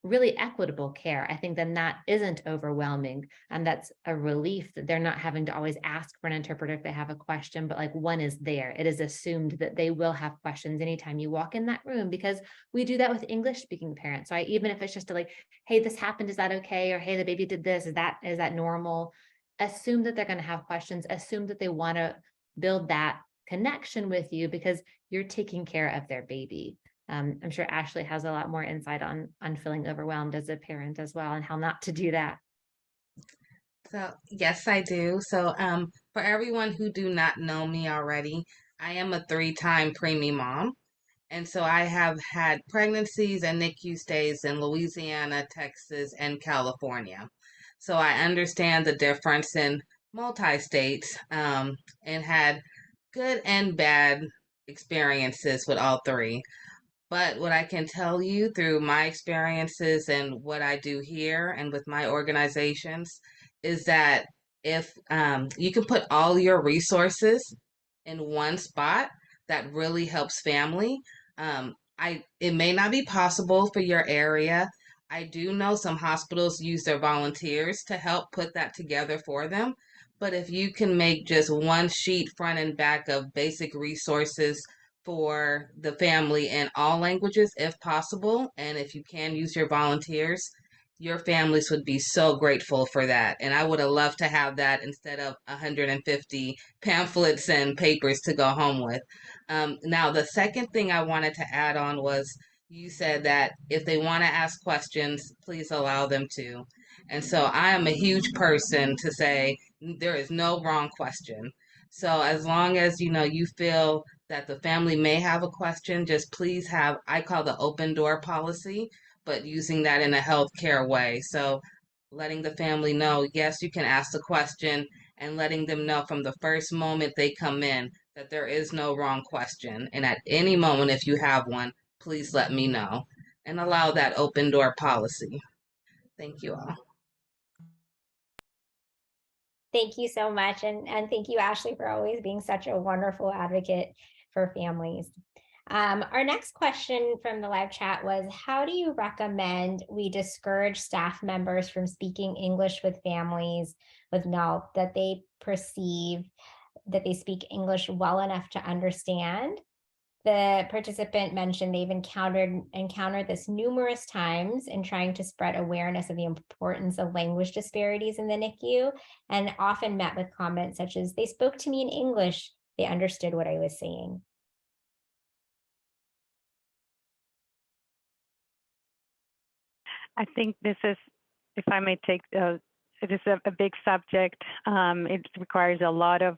really equitable care, I think then that isn't overwhelming. And that's a relief that they're not having to always ask for an interpreter if they have a question, but like one is there. It is assumed that they will have questions anytime you walk in that room, because we do that with English speaking parents. So even if it's just like, hey, this happened, is that okay? Or hey, the baby did this, is that normal? Assume that they're going to have questions, assume that they want to build that connection with you because you're taking care of their baby. I'm sure Ashley has a lot more insight on feeling overwhelmed as a parent as well, and how not to do that. So yes, I do. So for everyone who do not know me already, I am a 3-time preemie mom. And so I have had pregnancies and NICU stays in Louisiana, Texas, and California. So I understand the difference in multi-states, and had good and bad experiences with all three. But what I can tell you through my experiences and what I do here and with my organizations is that if you can put all your resources in one spot, that really helps family. It may not be possible for your area. I do know some hospitals use their volunteers to help put that together for them. But if you can make just one sheet front and back of basic resources for the family in all languages if possible, and if you can use your volunteers, your families would be so grateful for that. And I would have loved to have that instead of 150 pamphlets and papers to go home with. Now, the second thing I wanted to add on was you said that if they want to ask questions, please allow them to. And so I am a huge person to say there is no wrong question. So as long as you feel that the family may have a question, just please have, I call the open door policy, but using that in a healthcare way. So letting the family know, yes, you can ask the question, and letting them know from the first moment they come in that there is no wrong question. And at any moment, if you have one, please let me know and allow that open door policy. Thank you all. Thank you so much. And thank you, Ashley, for always being such a wonderful advocate for families. Our next question from the live chat was, how do you recommend we discourage staff members from speaking English with families with NALP that they perceive that they speak English well enough to understand? The participant mentioned they've encountered this numerous times in trying to spread awareness of the importance of language disparities in the NICU, and often met with comments such as, they spoke to me in English, they understood what I was saying. I think this is, if I may take, it is a big subject. It requires a lot of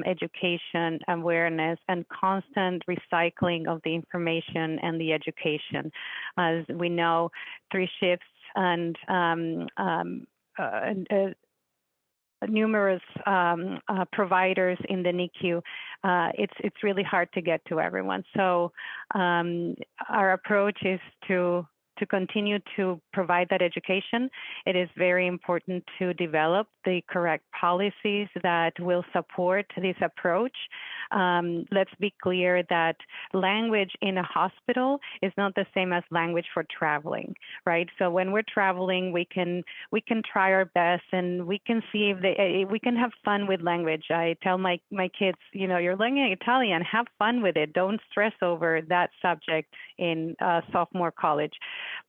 education, awareness, and constant recycling of the information and the education. As we know, 3 shifts and numerous providers in the NICU, it's really hard to get to everyone. So our approach is to continue to provide that education. It is very important to develop the correct policies that will support this approach. Let's be clear that language in a hospital is not the same as language for traveling, right? So when we're traveling, we can try our best, and we can see if we can have fun with language. I tell my kids, you're learning Italian, have fun with it. Don't stress over that subject in sophomore college.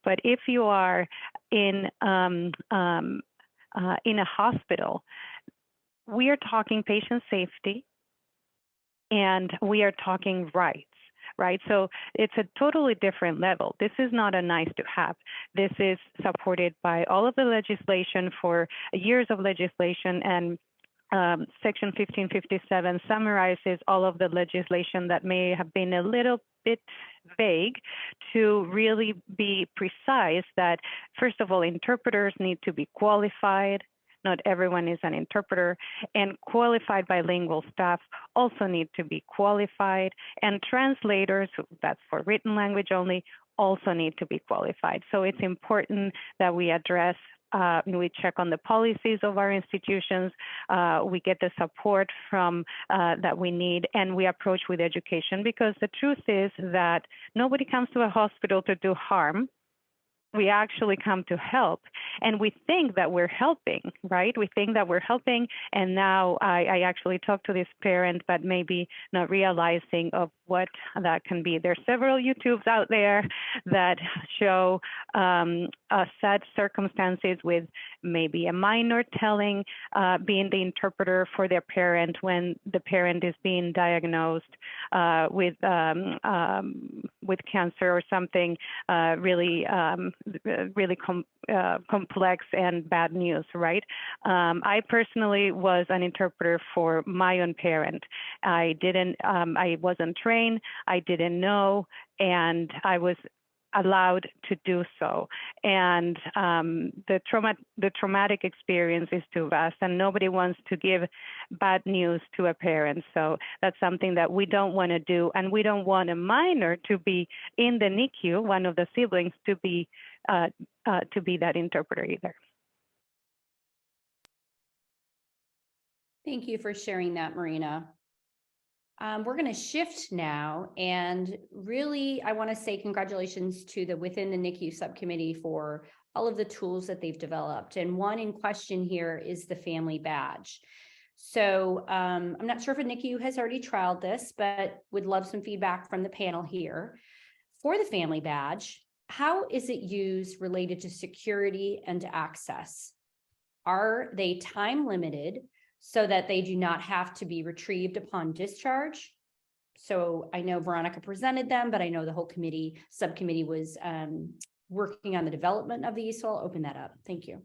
But if you are in a hospital, we are talking patient safety, and we are talking rights, right? So it's a totally different level. This is not a nice to have. This is supported by all of the legislation, for years of legislation, and Section 1557 summarizes all of the legislation that may have been a little bit vague to really be precise that, first of all, interpreters need to be qualified. Not everyone is an interpreter, and qualified bilingual staff also need to be qualified, and translators, that's for written language only, also need to be qualified. So it's important that we address, we check on the policies of our institutions, we get the support from that we need, and we approach with education, because the truth is that nobody comes to a hospital to do harm. We actually come to help, and we think that we're helping, right? We think that we're helping, and now I actually talked to this parent, but maybe not realizing of what that can be. There's several YouTubes out there that show sad circumstances with maybe a minor telling, being the interpreter for their parent when the parent is being diagnosed with cancer or something really complex and bad news, right? I personally was an interpreter for my own parent. I wasn't trained, I didn't know, and I was allowed to do so. And the traumatic experience is too vast, and nobody wants to give bad news to a parent. So that's something that we don't want to do, and we don't want a minor to be in the NICU, one of the siblings, to be that interpreter either. Thank you for sharing that, Marina. We're going to shift now, and really I want to say congratulations to the Within the NICU subcommittee for all of the tools that they've developed. And one in question here is the family badge. So I'm not sure if a NICU has already trialed this, but would love some feedback from the panel here. For the family badge, How is it used related to security and access? Are they time limited so that they do not have to be retrieved upon discharge? So I know Veronica presented them, but I know the whole subcommittee was working on the development of these. So I'll open that up. Thank you.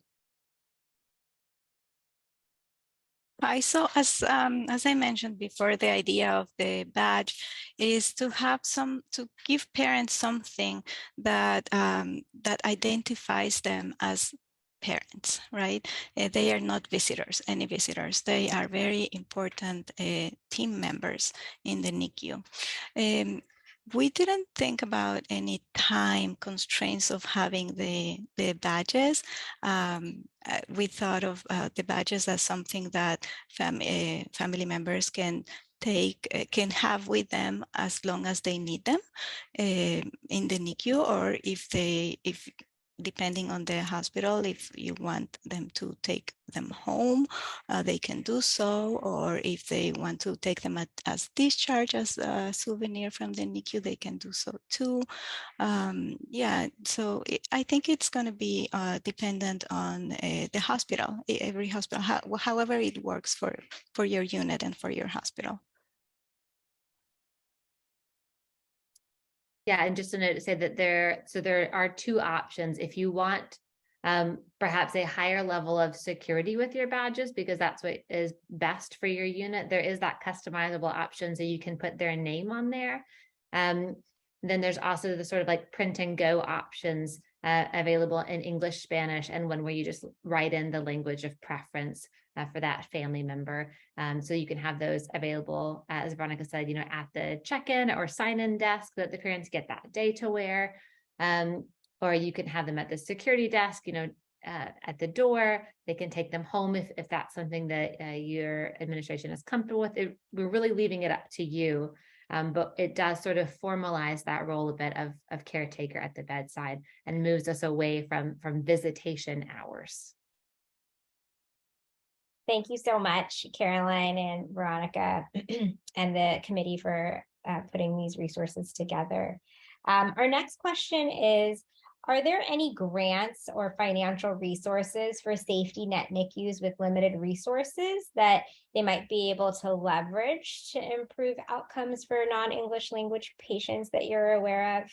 Hi, so as I mentioned before, the idea of the badge is to have to give parents something that that identifies them as parents, right? They are not visitors, any visitors. They are very important team members in the NICU. We didn't think about any time constraints of having the badges. We thought of the badges as something that family members can can have with them as long as they need them in the NICU, or if depending on the hospital, if you want them to take them home, they can do so, or if they want to take them as discharge, as a souvenir from the NICU, they can do so too. Yeah, so I think it's going to be dependent on the hospital, every hospital, however it works for your unit and for your hospital. Yeah, and just a note to say that there are two options. If you want perhaps a higher level of security with your badges, because that's what is best for your unit, there is that customizable option so you can put their name on there. Then there's also the sort of like print and go options available in English, Spanish, and one where you just write in the language of preference for that family member. So you can have those available, as Veronica said, at the check-in or sign-in desk that the parents get that day to wear. Or you can have them at the security desk, at the door. They can take them home if that's something that your administration is comfortable with. We're really leaving it up to you. But it does sort of formalize that role a bit of caretaker at the bedside and moves us away from visitation hours. Thank you so much, Caroline and Veronica, and the committee for putting these resources together. Our next question is, are there any grants or financial resources for safety net NICUs with limited resources that they might be able to leverage to improve outcomes for non-English language patients that you're aware of?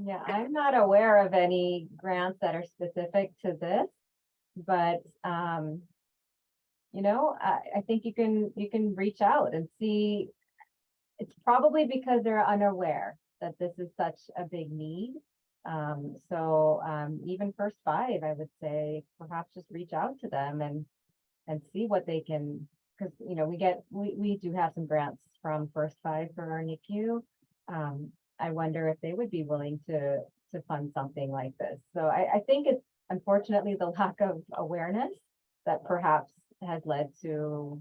Yeah, I'm not aware of any grants that are specific to this, but I think you can reach out and see. It's probably because they're unaware that this is such a big need. Even First Five, I would say perhaps just reach out to them and see what they can, because we do have some grants from First Five for our NICU. I wonder if they would be willing to fund something like this. So I think it's unfortunately the lack of awareness that perhaps has led to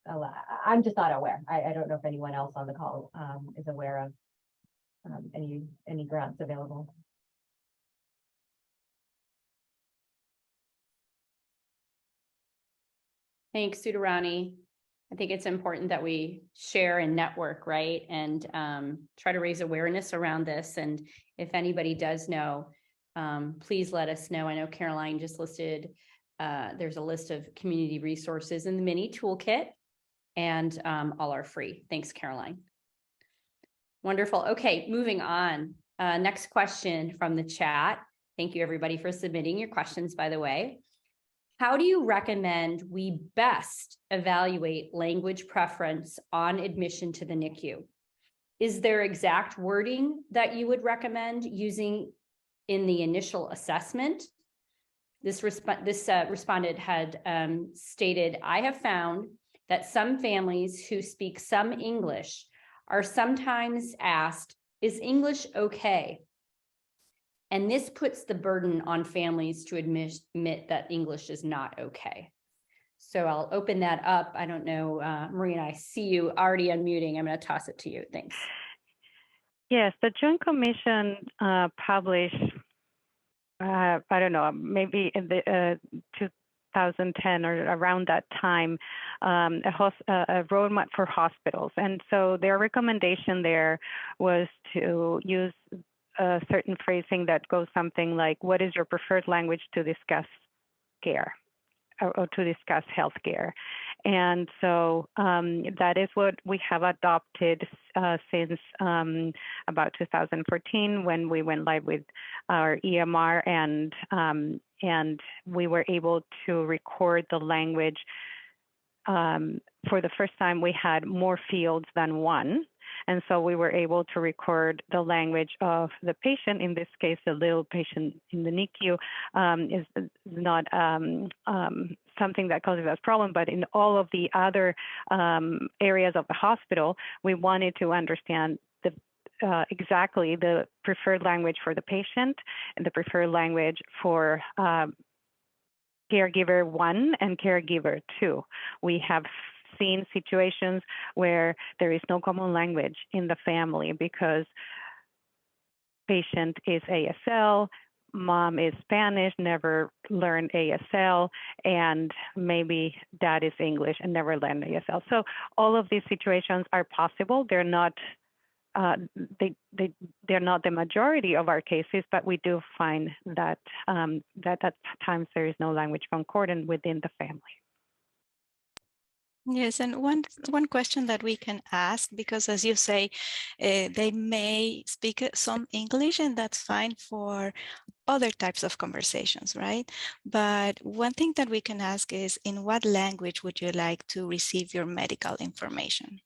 a lot. I'm just not aware. I don't know if anyone else on the call is aware of any grants available. Thanks, Sudharani. I think it's important that we share and network, right? And try to raise awareness around this. And if anybody does know, please let us know. I know Caroline just listed, there's a list of community resources in the mini toolkit, and all are free. Thanks, Caroline. Wonderful. Okay, moving on. Next question from the chat. Thank you, everybody, for submitting your questions, by the way. How do you recommend we best evaluate language preference on admission to the NICU? Is there exact wording that you would recommend using in the initial assessment? This respondent had stated, I have found that some families who speak some English are sometimes asked, is English okay? And this puts the burden on families to admit that English is not okay. So I'll open that up. I don't know, Marie, and I see you already unmuting. I'm going to toss it to you. Thanks. Yes, the Joint Commission published, I don't know, maybe in the 2010 or around that time, a roadmap for hospitals. And so their recommendation there was to use a certain phrasing that goes something like, what is your preferred language to discuss care? Or to discuss healthcare. And so that is what we have adopted since about 2014 when we went live with our EMR, and we were able to record the language. For the first time, we had more fields than one. And so we were able to record the language of the patient. In this case, the little patient in the NICU is not something that causes us problem, but in all of the other areas of the hospital, we wanted to understand exactly the preferred language for the patient and the preferred language for caregiver 1 and caregiver 2. We have seen situations where there is no common language in the family because patient is ASL, mom is Spanish, never learned ASL, and maybe dad is English and never learned ASL. So all of these situations are possible. They're not they're not the majority of our cases, but we do find that that at times there is no language concordant within the family. Yes, and one question that we can ask, because as you say, they may speak some English, and that's fine for other types of conversations, right? But one thing that we can ask is, in what language would you like to receive your medical information?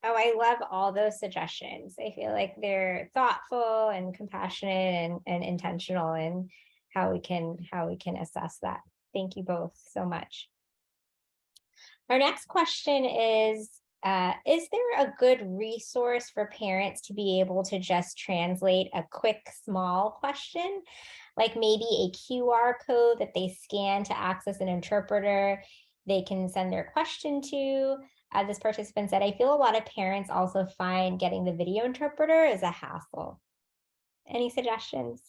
Oh, I love all those suggestions. I feel like they're thoughtful and compassionate and intentional in how we can assess that. Thank you both so much. Our next question is there a good resource for parents to be able to just translate a quick, small question, like maybe a QR code that they scan to access an interpreter they can send their question to? This participant said, I feel a lot of parents also find getting the video interpreter is a hassle. Any suggestions?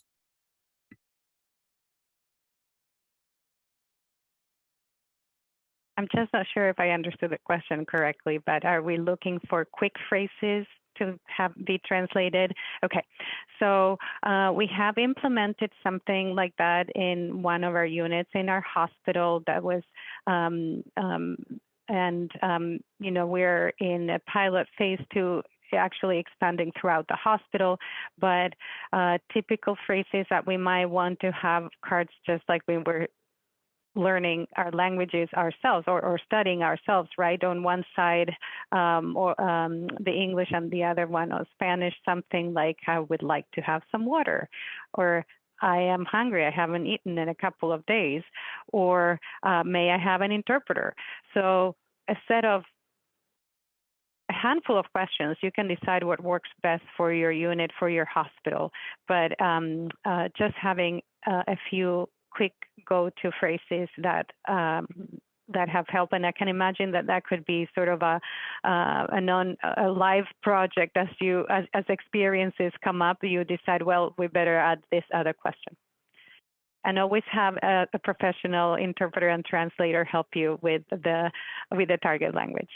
I'm just not sure if I understood the question correctly, but are we looking for quick phrases to be translated? Okay, so we have implemented something like that in one of our units in our hospital that was, you know, we're in a pilot phase to actually expanding throughout the hospital, but typical phrases that we might want to have cards just like we were learning our languages ourselves or studying ourselves, right? On one side, the English and the other one on Spanish, something like, I would like to have some water, or I am hungry, I haven't eaten in a couple of days, or may I have an interpreter? So a handful of questions, you can decide what works best for your unit, for your hospital, but just having a few quick go-to phrases that have helped, and I can imagine that could be sort of a live project as experiences come up. You decide, well, we better add this other question, and always have a professional interpreter and translator help you with the target language.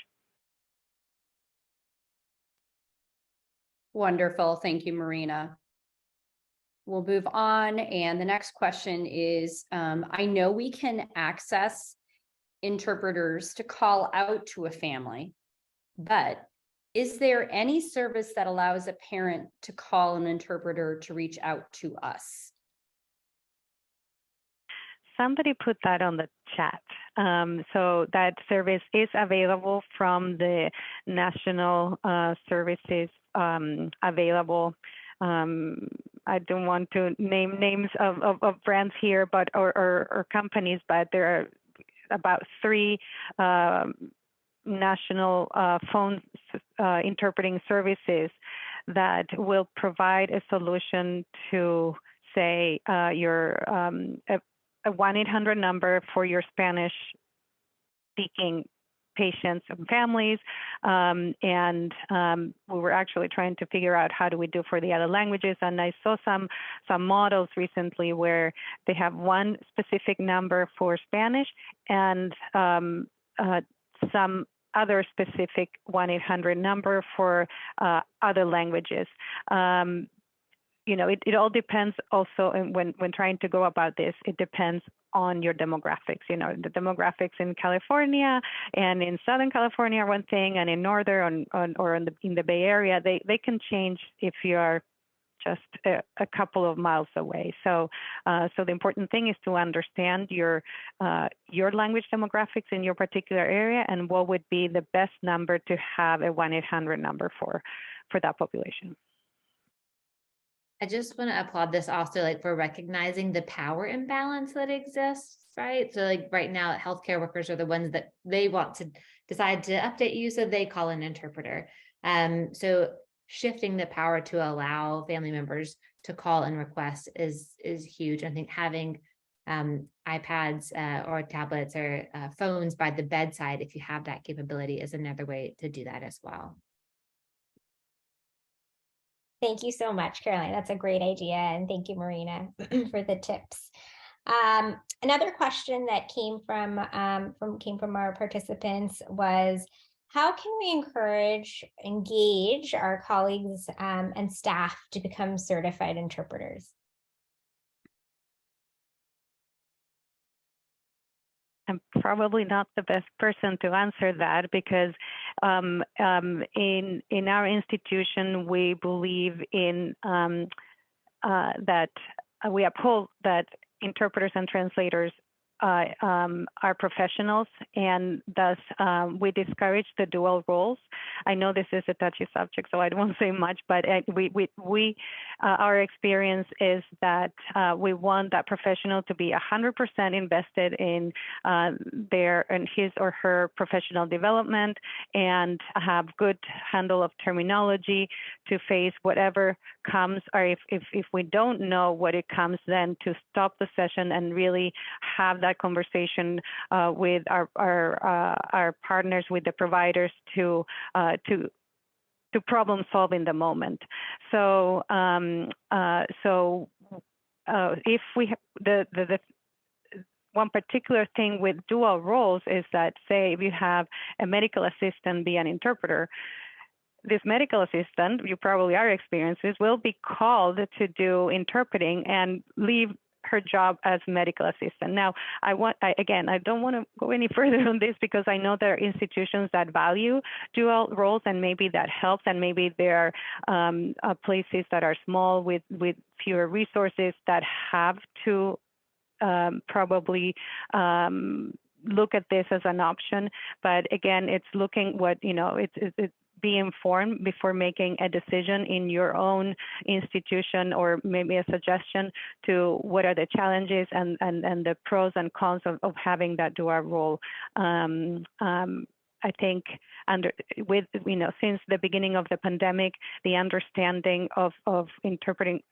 Wonderful, thank you, Marina. We'll move on. And the next question is, I know we can access interpreters to call out to a family, but is there any service that allows a parent to call an interpreter to reach out to us? Somebody put that on the chat. So that service is available from the national services available. I don't want to name names of brands here, but or companies, but there are about 3 national phone interpreting services that will provide a solution to, say, your a 1-800 number for your Spanish speaking patients and families. We were actually trying to figure out how do we do for the other languages. And I saw some models recently where they have one specific number for Spanish and some other specific 1-800 number for other languages. It all depends also when trying to go about this, it depends on your demographics. The demographics in California and in Southern California are one thing, and in Northern or in the Bay Area, they can change if you are just a couple of miles away. So the important thing is to understand your language demographics in your particular area and what would be the best number to have a 1-800 number for that population. I just want to applaud this also, like for recognizing the power imbalance that exists, right? So like right now, healthcare workers are the ones that they want to decide to update you, so they call an interpreter. So shifting the power to allow family members to call and request is huge. I think having iPads or tablets or phones by the bedside, if you have that capability, is another way to do that as well. Thank you so much, Caroline. That's a great idea. And thank you, Marina, for the tips. Another question that came from our participants was, how can we engage our colleagues and staff to become certified interpreters? I'm probably not the best person to answer that because in our institution, we believe in that we uphold that interpreters and translators are professionals, and thus we discourage the dual roles. I know this is a touchy subject, so I won't say much, but our experience is that we want that professional to be 100% invested in his or her professional development and have good handle of terminology to face whatever comes, or if we don't know what it comes, then to stop the session and really have that conversation with our partners, with the providers to problem solve in the moment. So if we the one particular thing with dual roles is that, say, if you have a medical assistant be an interpreter, this medical assistant, you probably are experienced, will be called to do interpreting and leave her job as medical assistant. Now, I don't want to go any further on this because I know there are institutions that value dual roles, and maybe that helps, and maybe there are places that are small with fewer resources that have to probably look at this as an option. But again, it's looking what, it's be informed before making a decision in your own institution, or maybe a suggestion to what are the challenges and the pros and cons of having that dual role. I think since the beginning of the pandemic, the understanding of interpreting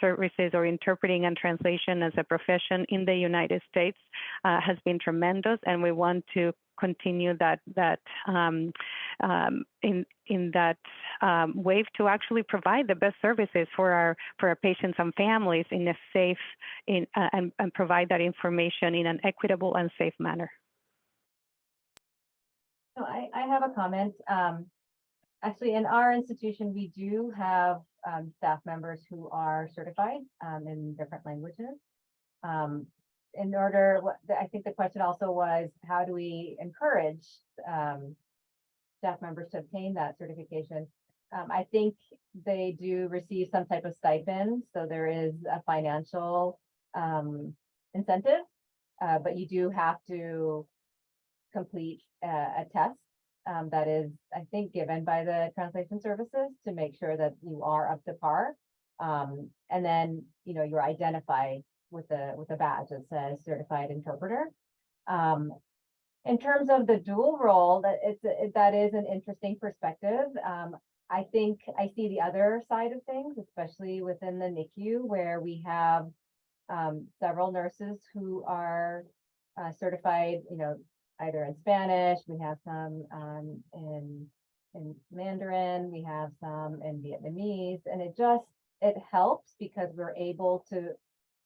services or interpreting and translation as a profession in the United States has been tremendous, and we want to continue that in that wave to actually provide the best services for our patients and families in a safe and provide that information in an equitable and safe manner. So I have a comment. Actually, in our institution, we do have staff members who are certified in different languages. I think the question also was, how do we encourage staff members to obtain that certification? I think they do receive some type of stipend, so there is a financial incentive, but you do have to complete a test that is, I think, given by the translation services to make sure that you are up to par. And then, you're identified with a badge that says certified interpreter. In terms of the dual role, that is an interesting perspective. I think I see the other side of things, especially within the NICU, where we have several nurses who are certified, either in Spanish, we have some in Mandarin, we have some in Vietnamese, and it helps because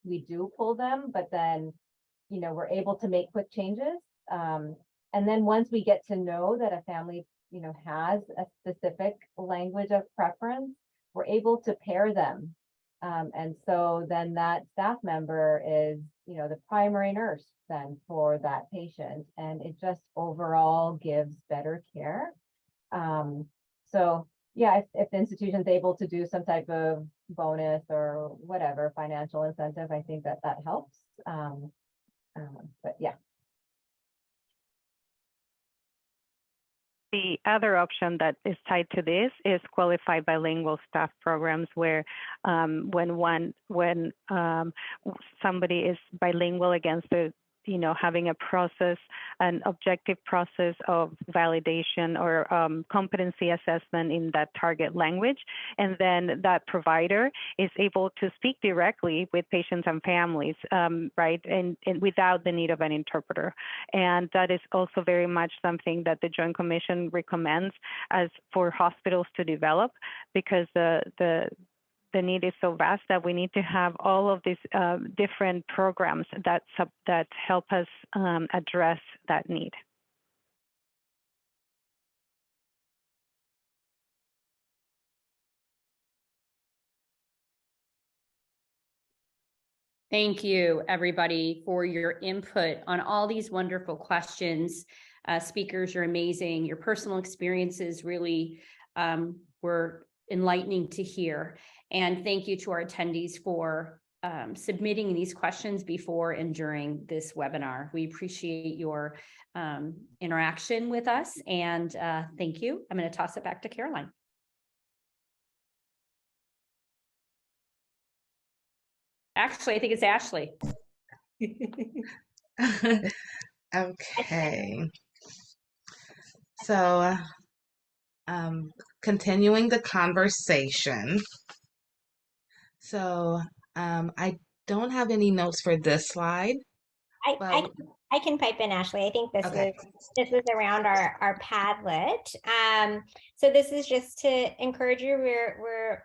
we do pull them, but then, we're able to make quick changes. And then once we get to know that a family, has a specific language of preference, we're able to pair them. And so then that staff member is, the primary nurse then for that patient, and it just overall gives better care. So yeah, if the institution's able to do some type of bonus or whatever financial incentive, I think that helps. But yeah. The other option that is tied to this is qualified bilingual staff programs, where when somebody is bilingual against the having a process, an objective process of validation or competency assessment in that target language. And then that provider is able to speak directly with patients and families, right? And without the need of an interpreter. And that is also very much something that the Joint Commission recommends as for hospitals to develop, because the need is so vast that we need to have all of these different programs that help us address that need. Thank you, everybody, for your input on all these wonderful questions. Speakers, you're amazing. Your personal experiences really were enlightening to hear. And thank you to our attendees for submitting these questions before and during this webinar. We appreciate your interaction with us, and thank you. I'm going to toss it back to Caroline. Actually, I think it's Ashley. Okay. So, continuing the conversation. So, I don't have any notes for this slide. I can pipe in, Ashley. I think this was around our Padlet. So this is just to encourage you. We're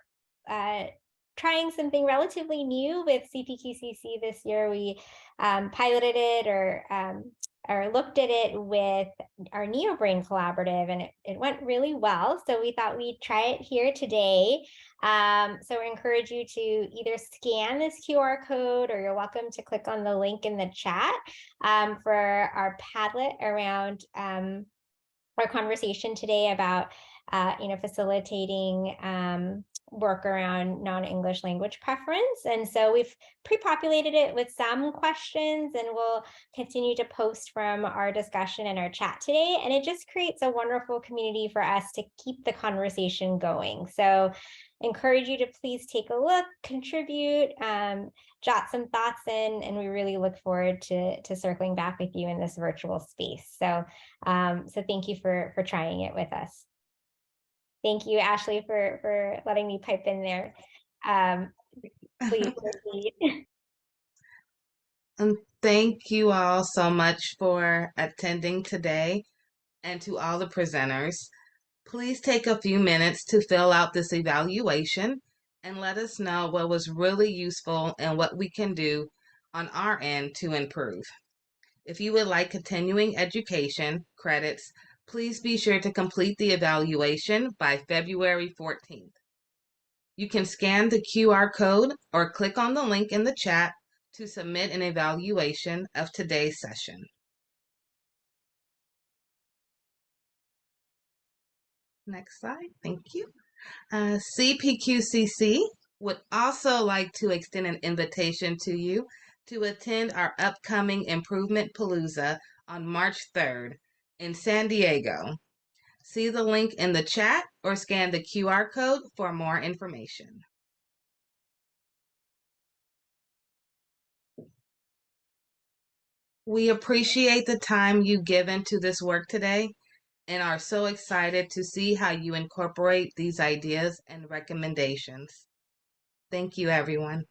trying something relatively new with CPQCC this year. We piloted it or looked at it with our NeoBrain collaborative, and it went really well. So we thought we'd try it here today. So I encourage you to either scan this QR code, or you're welcome to click on the link in the chat for our Padlet around our conversation today about facilitating work around non-English language preference. And so we've pre-populated it with some questions, and we'll continue to post from our discussion and our chat today. And it just creates a wonderful community for us to keep the conversation going. So encourage you to please take a look, contribute, jot some thoughts in, and we really look forward to circling back with you in this virtual space. So thank you for trying it with us. Thank you, Ashley, for letting me pipe in there. Please proceed. And thank you all so much for attending today, and to all the presenters. Please take a few minutes to fill out this evaluation and let us know what was really useful and what we can do on our end to improve. If you would like continuing education credits, please be sure to complete the evaluation by February 14th. You can scan the QR code or click on the link in the chat to submit an evaluation of today's session. Next slide, thank you. CPQCC would also like to extend an invitation to you to attend our upcoming Improvement Palooza on March 3rd in San Diego. See the link in the chat or scan the QR code for more information. We appreciate the time you've given to this work today and are so excited to see how you incorporate these ideas and recommendations. Thank you, everyone.